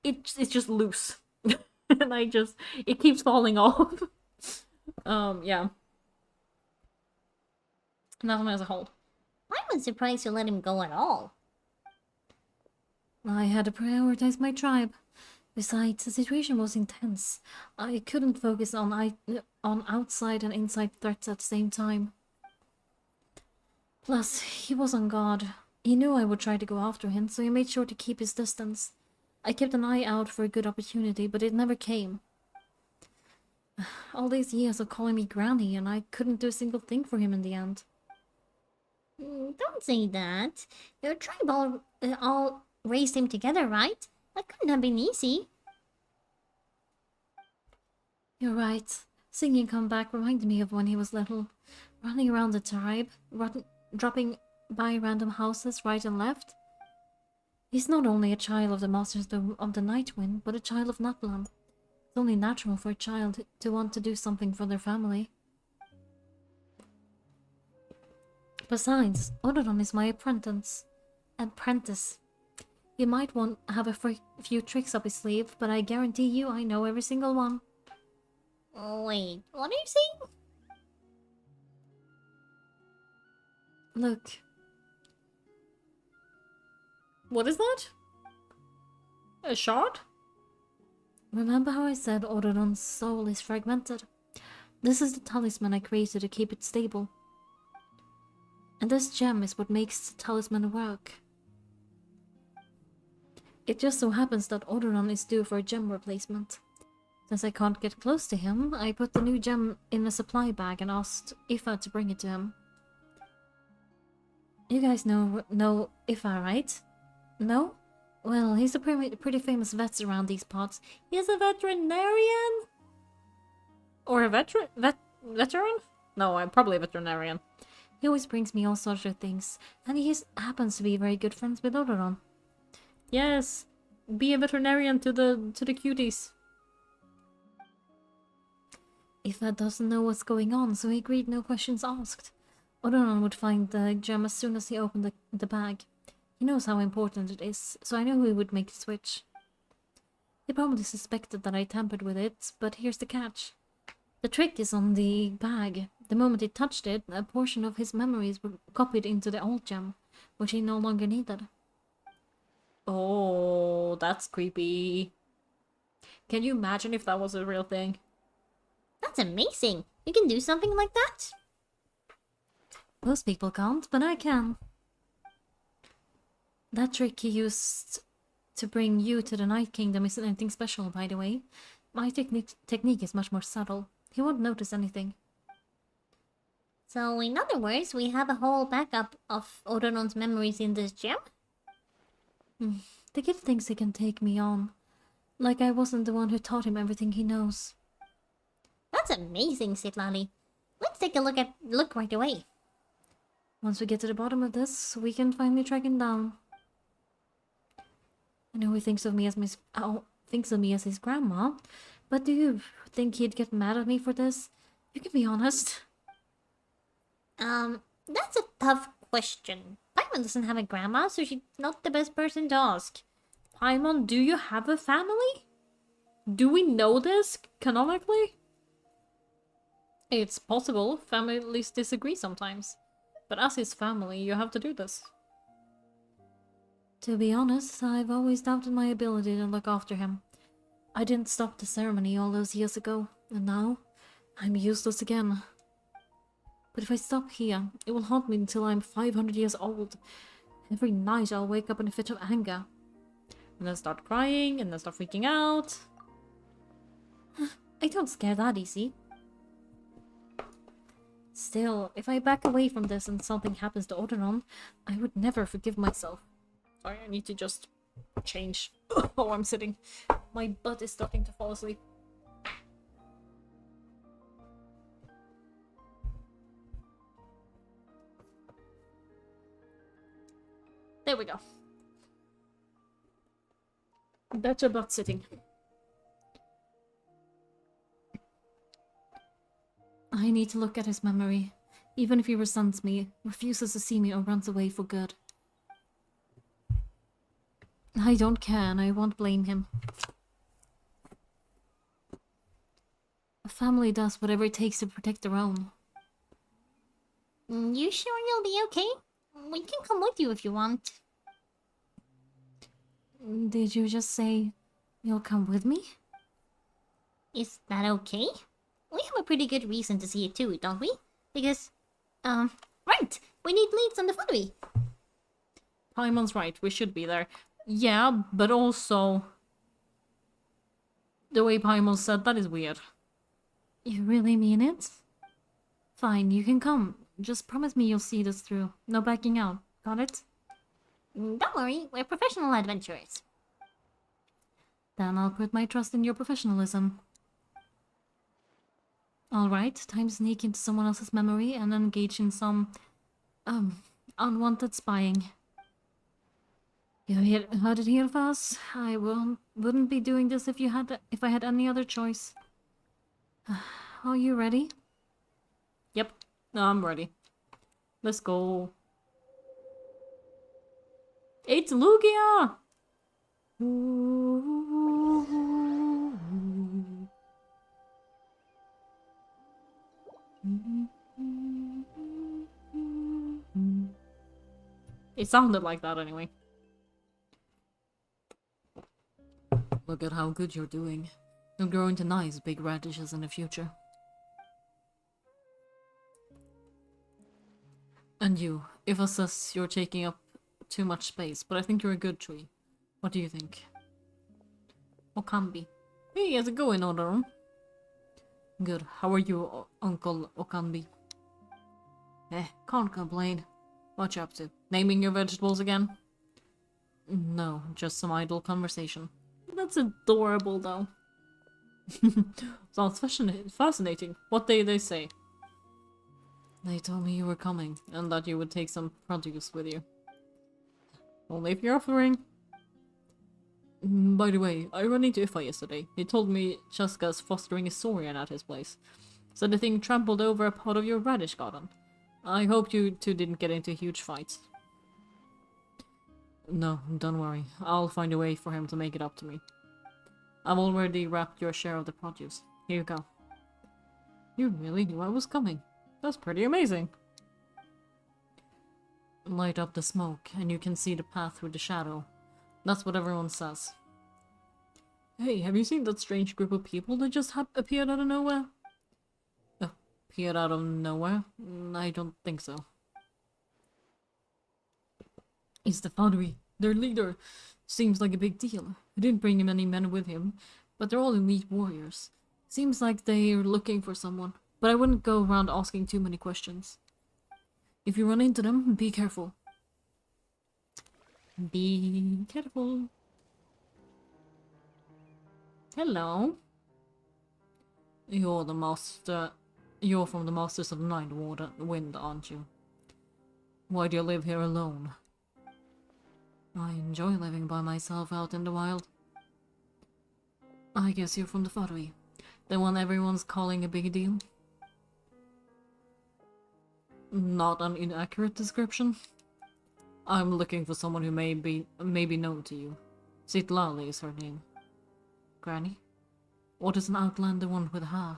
Speaker 1: It's just loose. And it keeps falling off. Yeah. Nothing as a whole.
Speaker 3: I'm surprised you let him go at all.
Speaker 2: I had to prioritize my tribe. Besides, the situation was intense. I couldn't focus on outside and inside threats at the same time. Plus, he was on guard. He knew I would try to go after him, so he made sure to keep his distance. I kept an eye out for a good opportunity, but it never came. All these years of calling me Granny, and I couldn't do a single thing for him in the end.
Speaker 3: Don't say that. Your tribe all raised him together, right? That couldn't have been easy.
Speaker 2: You're right. Seeing him come back reminded me of when he was little. Running around the tribe, dropping by random houses right and left. He's not only a child of the Masters of the Nightwind, but a child of Natlan. It's only natural for a child to want to do something for their family. Besides, Ororon is my apprentice. He might have a few tricks up his sleeve, but I guarantee you I know every single one.
Speaker 3: Wait, what are you saying?
Speaker 2: Look.
Speaker 1: What is that? A shard?
Speaker 2: Remember how I said Ororon's soul is fragmented? This is the talisman I created to keep it stable. And this gem is what makes the talisman work. It just so happens that Ororon is due for a gem replacement. Since I can't get close to him, I put the new gem in a supply bag and asked Ifa to bring it to him. You guys know Ifa, right? No? Well, he's a pretty famous vet around these parts.
Speaker 1: He's a veterinarian? Or a veteran? No, I'm probably a veterinarian.
Speaker 2: He always brings me all sorts of things, and he happens to be very good friends with Ororon.
Speaker 1: Yes, be a veterinarian to the cuties.
Speaker 2: Ifa doesn't know what's going on, so he agreed, no questions asked. Ororon would find the gem as soon as he opened the bag. He knows how important it is, so I knew he would make the switch. He probably suspected that I tampered with it, but here's the catch. The trick is on the bag. The moment he touched it, a portion of his memories were copied into the old gem. which he no longer needed. Oh, that's creepy. Can you imagine if that was a real thing?
Speaker 3: That's amazing. You can do something like that?
Speaker 2: Most people can't, but I can. That trick he used to bring you to the Night Kingdom isn't anything special, by the way. My technique is much more subtle. He won't notice anything.
Speaker 3: So, in other words, we have a whole backup of Ororon's memories in this gem?
Speaker 2: The kid thinks he can take me on. Like I wasn't the one who taught him everything he knows.
Speaker 3: That's amazing, Sitlali. Let's take a look right away.
Speaker 2: Once we get to the bottom of this, we can finally track him down. I know he thinks of me as his grandma, but do you think he'd get mad at me for this? You can be honest.
Speaker 3: That's a tough question. Paimon doesn't have a grandma, so she's not the best person to ask.
Speaker 2: Paimon, do you have a family? Do we know this canonically? It's possible. Families disagree sometimes. But as his family, you have to do this. To be honest, I've always doubted my ability to look after him. I didn't stop the ceremony all those years ago, and now I'm useless again. But if I stop here, it will haunt me until I'm 500 years old. Every night I'll wake up in a fit of anger. And then start crying, and then start freaking out. I don't scare that easy. Still, if I back away from this and something happens to Ororon, I would never forgive myself. Sorry, I need to just change how I'm sitting. My butt is starting to fall asleep. There we go. Better butt sitting. I need to look at his memory, even if he resents me, refuses to see me, or runs away for good. I don't care, and I won't blame him. A family does whatever it takes to protect their own.
Speaker 3: You sure you'll be okay? We can come with you if you want.
Speaker 2: Did you just say you'll come with me?
Speaker 3: Is that okay? We have a pretty good reason to see it too, don't we? Because, right! We need leads on the foodie.
Speaker 2: Paimon's right, we should be there. Yeah, but also... the way Paimon said that is weird. You really mean it? Fine, you can come. Just promise me you'll see this through. No backing out. Got it?
Speaker 3: Don't worry, we're professional adventurers.
Speaker 2: Then I'll put my trust in your professionalism. Alright, time to sneak into someone else's memory and engage in some... unwanted spying. You heard it here first. I wouldn't be doing this if I had any other choice. Are you ready? Yep, I'm ready. Let's go. It's Lugia! It sounded like that anyway. Look at how good you're doing. You'll grow into nice big radishes in the future. And you, Iva says you're taking up too much space, but I think you're a good tree. What do you think? Okambi. Hey, how's it going, Ororon? Good. How are you, Uncle Okambi? Can't complain. What you up to? Naming your vegetables again? No, just some idle conversation. That's adorable, though. Sounds fascinating. What did they say? They told me you were coming, and that you would take some produce with you. Only if you're offering. By the way, I ran into Ifa yesterday. He told me Chaska's fostering a Saurian at his place. So the thing trampled over a part of your radish garden. I hope you two didn't get into a huge fight. No, don't worry. I'll find a way for him to make it up to me. I've already wrapped your share of the produce. Here you go. You really knew I was coming. That's pretty amazing. light up the smoke, and you can see the path through the shadow. That's what everyone says. Hey, have you seen that strange group of people that just appeared out of nowhere? Appeared out of nowhere? I don't think so. It's the Foundry. Their leader seems like a big deal. He didn't bring him any men with him, but they're all elite warriors. Seems like they're looking for someone, but I wouldn't go around asking too many questions. If you run into them, be careful. Be careful. Hello. You're the master. You're from the Masters of the Night Wind, aren't you? Why do you live here alone? I enjoy living by myself out in the wild. I guess you're from the Foundry. The one everyone's calling a big deal? Not an inaccurate description. I'm looking for someone who may be known to you. Citlali is her name. Granny? What is an outlander one with her?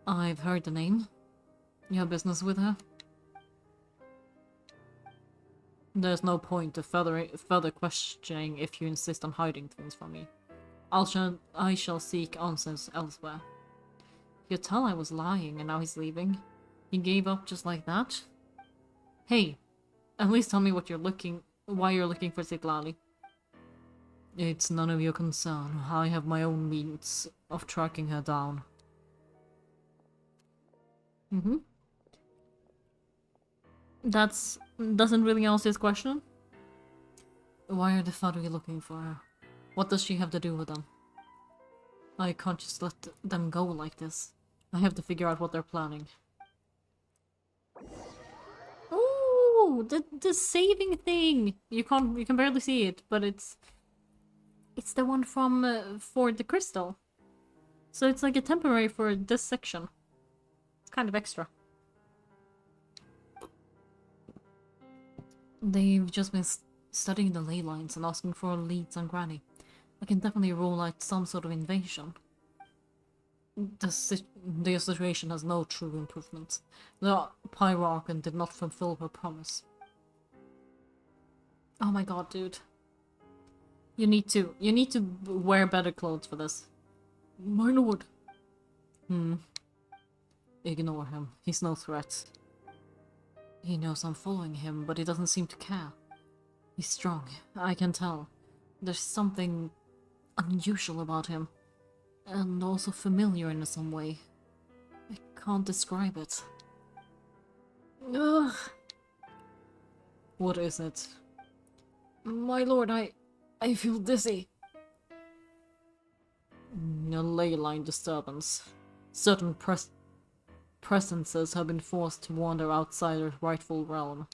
Speaker 2: I've heard the name. You have business with her? There's no point to further questioning if you insist on hiding things from me. I shall seek answers elsewhere. You could tell I was lying and now he's leaving. He gave up just like that? Hey, at least tell me why you're looking for Citlali. It's none of your concern. I have my own means of tracking her down. Doesn't really answer his question. Why are the Foundry looking for her? What does she have to do with them? I can't just let them go like this. I have to figure out what they're planning. Oh, the saving thing! You can barely see it, but it's the one from for the crystal. So it's like a temporary for this section. It's kind of extra. They've just been studying the ley lines and asking for leads on Granny. I can definitely rule out some sort of invasion. The situation has no true improvement. The Pyroarchon did not fulfill her promise. Oh my god, dude. You need to wear better clothes for this. My lord. Ignore him. He's no threat. He knows I'm following him, but he doesn't seem to care. He's strong, I can tell. There's something unusual about him. And also familiar in some way. I can't describe it. Ugh. What is it? My lord, I feel dizzy. A ley line disturbance. Certain presences have been forced to wander outside their rightful realm.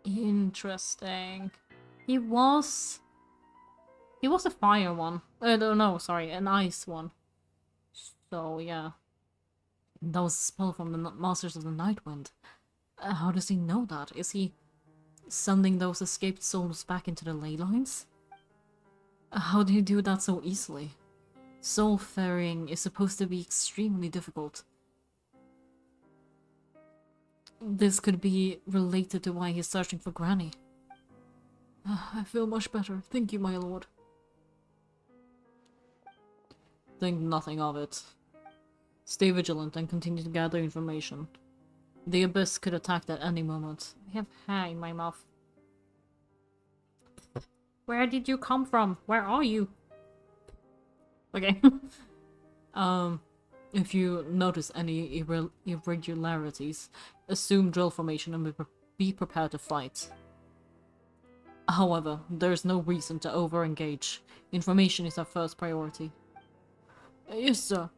Speaker 2: Interesting. He was a fire one. No, sorry, an ice one. So yeah, that was a spell from the Masters of the Night Wind. How does he know that? Is he sending those escaped souls back into the ley lines? How did he do that so easily? Soul ferrying is supposed to be extremely difficult. This could be related to why he's searching for Granny. I feel much better. Thank you, my lord. Think nothing of it. Stay vigilant and continue to gather information. The Abyss could attack at any moment. I have hair in my mouth. Where did you come from? Where are you? Okay. If you notice any irregularities, assume drill formation and be prepared to fight. However, there is no reason to over-engage. Information is our first priority. Yes, sir.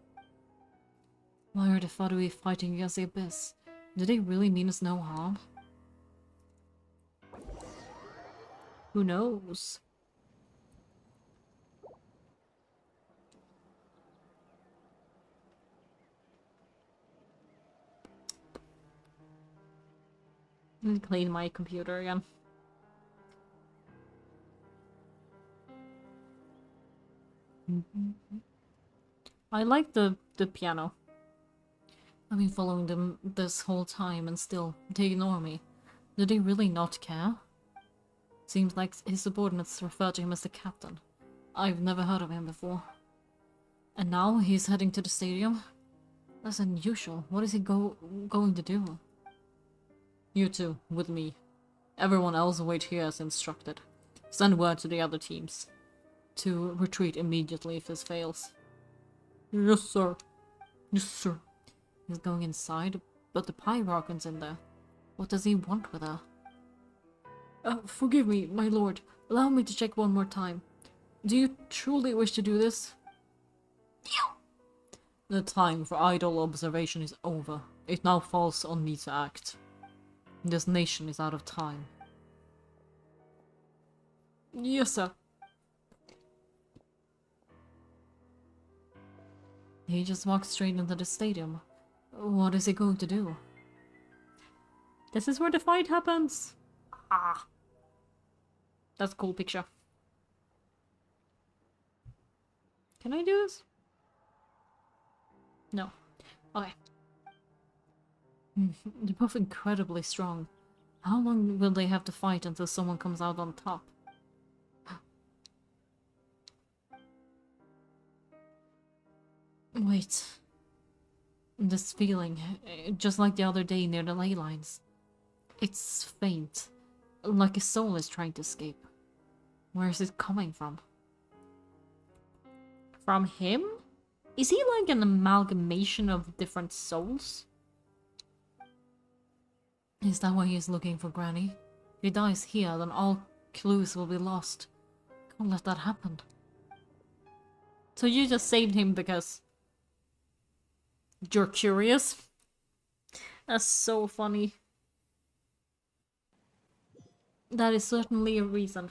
Speaker 2: Why are the Foundry fighting against the Abyss? Do they really mean us no harm? Who knows? Let me clean my computer again. I like the piano. I've been following them this whole time and still, they ignore me. Do they really not care? Seems like his subordinates refer to him as the captain. I've never heard of him before. And now he's heading to the stadium? That's unusual. What is he going to do? You two, with me. Everyone else wait here as instructed. Send word to the other teams to retreat immediately if this fails. Yes, sir. Yes, sir. He's going inside, but the Pyrokin's in there. What does he want with her? Forgive me, my lord. Allow me to check one more time. Do you truly wish to do this? The time for idle observation is over. It now falls on me to act. This nation is out of time. Yes, sir. He just walked straight into the stadium. What is he going to do? This is where the fight happens! Ah. That's a cool picture. Can I do this? No. Okay. They're both incredibly strong. How long will they have to fight until someone comes out on top? Wait. This feeling, just like the other day near the ley lines. It's faint, like a soul is trying to escape. Where is it coming from? From him? Is he like an amalgamation of different souls? Is that why he's looking for Granny? If he dies here, then all clues will be lost. Can't let that happen. So you just saved him because you're curious? That's so funny. That is certainly a reason.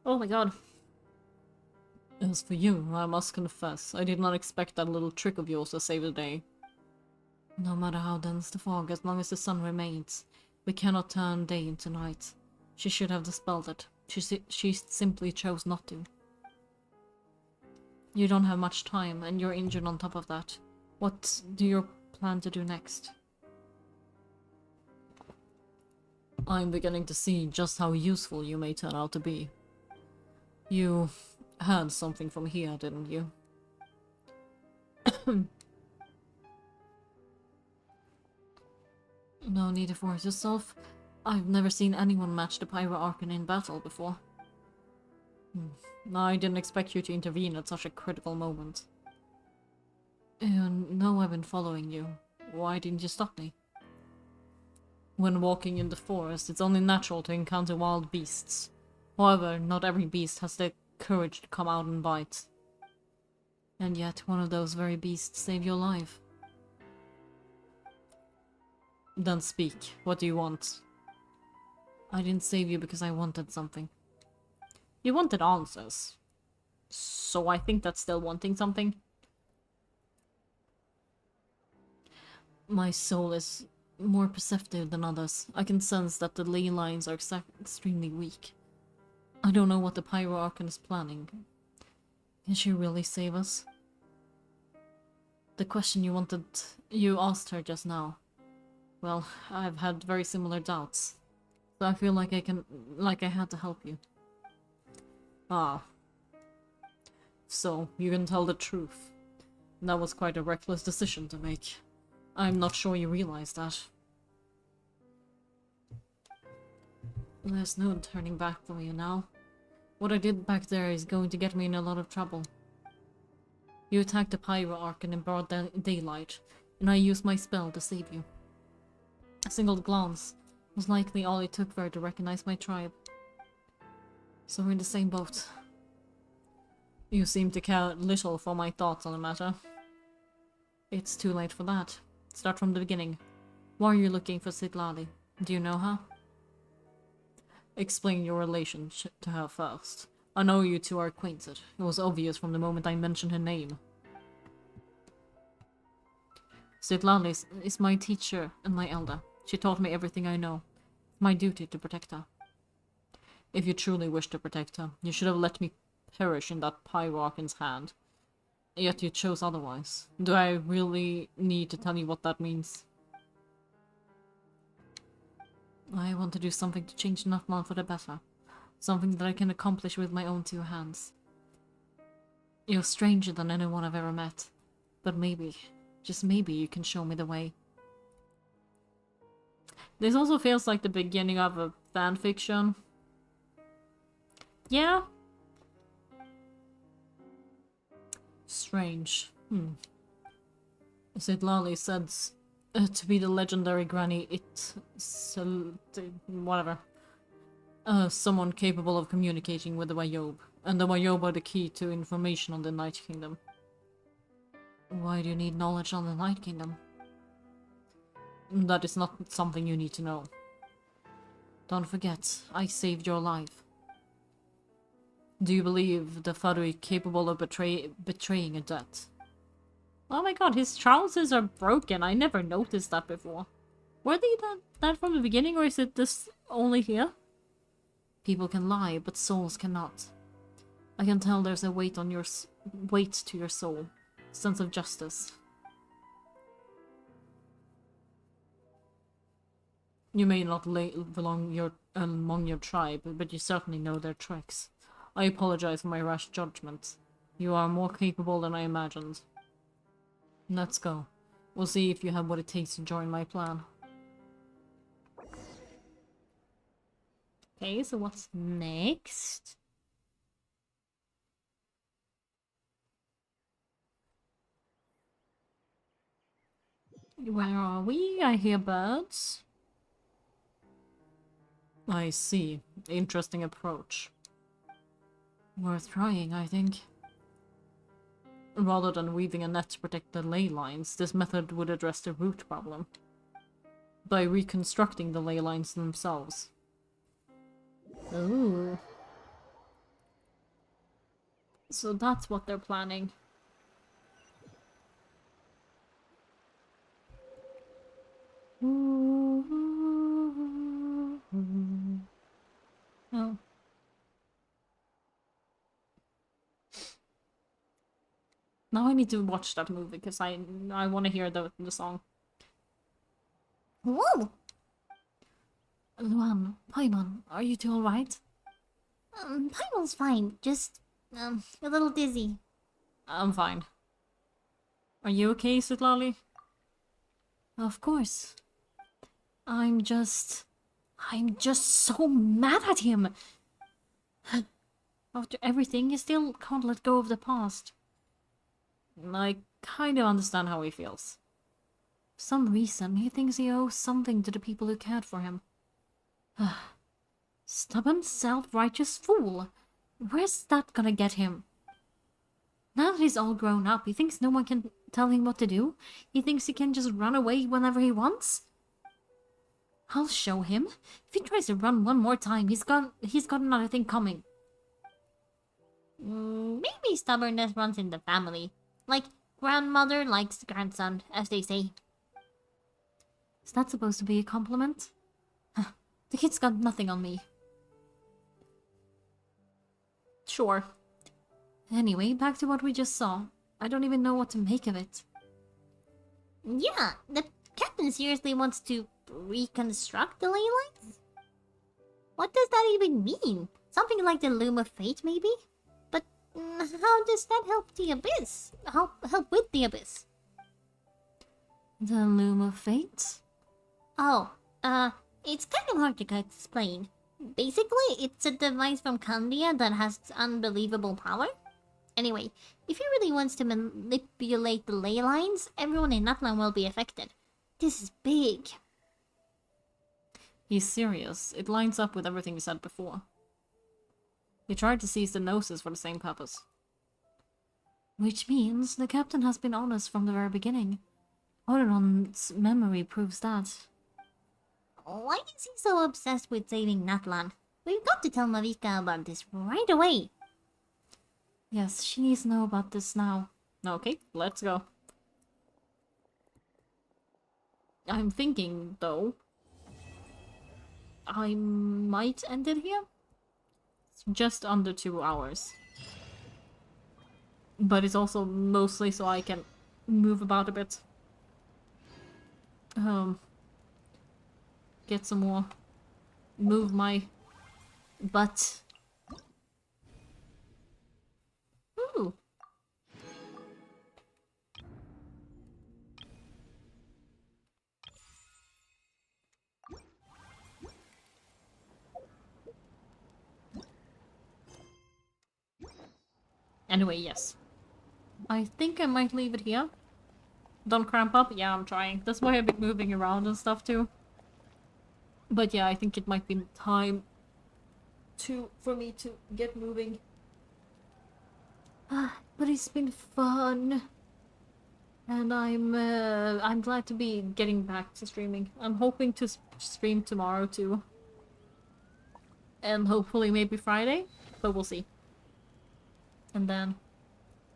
Speaker 2: Oh my god. As for you, I must confess, I did not expect that little trick of yours to save the day. No matter how dense the fog, as long as the sun remains, we cannot turn day into night. She should have dispelled it. She simply chose not to. You don't have much time, and you're injured on top of that. What do you plan to do next? I'm beginning to see just how useful you may turn out to be. You heard something from here, didn't you? No need to force yourself. I've never seen anyone match the Pyro Archon in battle before. I didn't expect you to intervene at such a critical moment. You know I've been following you. Why didn't you stop me? When walking in the forest, it's only natural to encounter wild beasts. However, not every beast has the courage to come out and bite. And yet, one of those very beasts saved your life. Then speak. What do you want? I didn't save you because I wanted something. You wanted answers. So I think that's still wanting something. My soul is more perceptive than others. I can sense that the ley lines are extremely weak. I don't know what the Pyro Archon is planning. Can she really save us? The question you asked her just now. Well, I've had very similar doubts. So I feel like I had to help you. Ah. So, you can tell the truth. That was quite a reckless decision to make. I'm not sure you realize that. There's no turning back from you now. What I did back there is going to get me in a lot of trouble. You attacked the Pyro Archon in broad daylight, and I used my spell to save you. A single glance was likely all it took for her to recognize my tribe. So we're in the same boat. You seem to care little for my thoughts on the matter. It's too late for that. Start from the beginning. Why are you looking for Sitlali? Do you know her? Explain your relationship to her first. I know you two are acquainted. It was obvious from the moment I mentioned her name. Sitlali is my teacher and my elder. She taught me everything I know. It's my duty to protect her. If you truly wish to protect her, you should have let me perish in that Pyrokin's hand. Yet you chose otherwise. Do I really need to tell you what that means? I want to do something to change Nutman for the better. Something that I can accomplish with my own 2 hands. You're stranger than anyone I've ever met. But maybe, just maybe, you can show me the way. This also feels like the beginning of a fanfiction. Yeah. Strange. Zitlali said to be the legendary granny, whatever. Someone capable of communicating with the Wayob. And the Wayob are the key to information on the Night Kingdom. Why do you need knowledge on the Night Kingdom? That is not something you need to know. Don't forget, I saved your life. Do you believe the Farui capable of betraying a debt? Oh my god, his trousers are broken. I never noticed that before. Were they that from the beginning, or is it this only here? People can lie, but souls cannot. I can tell there's a weight on your weight to your soul, sense of justice. You may not belong among your tribe, but you certainly know their tricks. I apologize for my rash judgment. You are more capable than I imagined. Let's go. We'll see if you have what it takes to join my plan. Okay, so what's next? Where are we? I hear birds. I see. Interesting approach. Worth trying, I think. Rather than weaving a net to protect the ley lines, this method would address the root problem. By reconstructing the ley lines themselves. Ooh. So that's what they're planning. Oh. Now I need to watch that movie because I want to hear the song.
Speaker 3: Whoa!
Speaker 2: Luan, Paimon, are you two alright?
Speaker 3: Paimon's fine. Just, a little dizzy.
Speaker 2: I'm fine. Are you okay, Sutlali? Of course. I'm just so mad at him. After everything, he still can't let go of the past. I kind of understand how he feels. For some reason, he thinks he owes something to the people who cared for him. Stubborn, self-righteous fool. Where's that gonna get him? Now that he's all grown up, he thinks no one can tell him what to do. He thinks he can just run away whenever he wants. I'll show him. If he tries to run one more time, he's got another thing coming.
Speaker 3: Maybe stubbornness runs in the family. Like, grandmother likes grandson, as they say.
Speaker 2: Is that supposed to be a compliment? The kid's got nothing on me. Sure. Anyway, back to what we just saw. I don't even know what to make of it.
Speaker 3: Yeah, the captain seriously wants to reconstruct the ley lines? What does that even mean? Something like the Loom of Fate, maybe? But how does that help the Abyss? Help with the Abyss?
Speaker 2: The Loom of Fate?
Speaker 3: Oh, it's kind of hard to explain. Basically, it's a device from Candia that has unbelievable power. Anyway, if he really wants to manipulate the ley lines, everyone in Natlan will be affected. This is big.
Speaker 2: He's serious. It lines up with everything he said before. He tried to seize the Gnosis for the same purpose. Which means the captain has been honest from the very beginning. Ororon's memory proves that.
Speaker 3: Why is he so obsessed with saving Natlan? We've got to tell Marika about this right away.
Speaker 2: Yes, she needs to know about this now. Okay, let's go. I'm thinking, though, I might end it here. just under 2 hours. But it's also mostly so I can move about a bit. Get some more. Move my butt. Ooh. Anyway, yes. I think I might leave it here. Don't cramp up? Yeah, I'm trying. That's why I've been moving around and stuff too. But yeah, I think it might be time for me to get moving. But it's been fun. And I'm glad to be getting back to streaming. I'm hoping to stream tomorrow too. And hopefully maybe Friday, but we'll see. And then,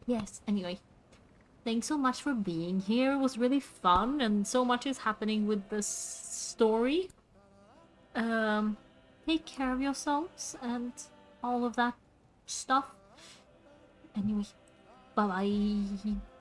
Speaker 2: yes, anyway. Thanks so much for being here. It was really fun, and so much is happening with this story. Take care of yourselves and all of that stuff. Anyway, bye-bye.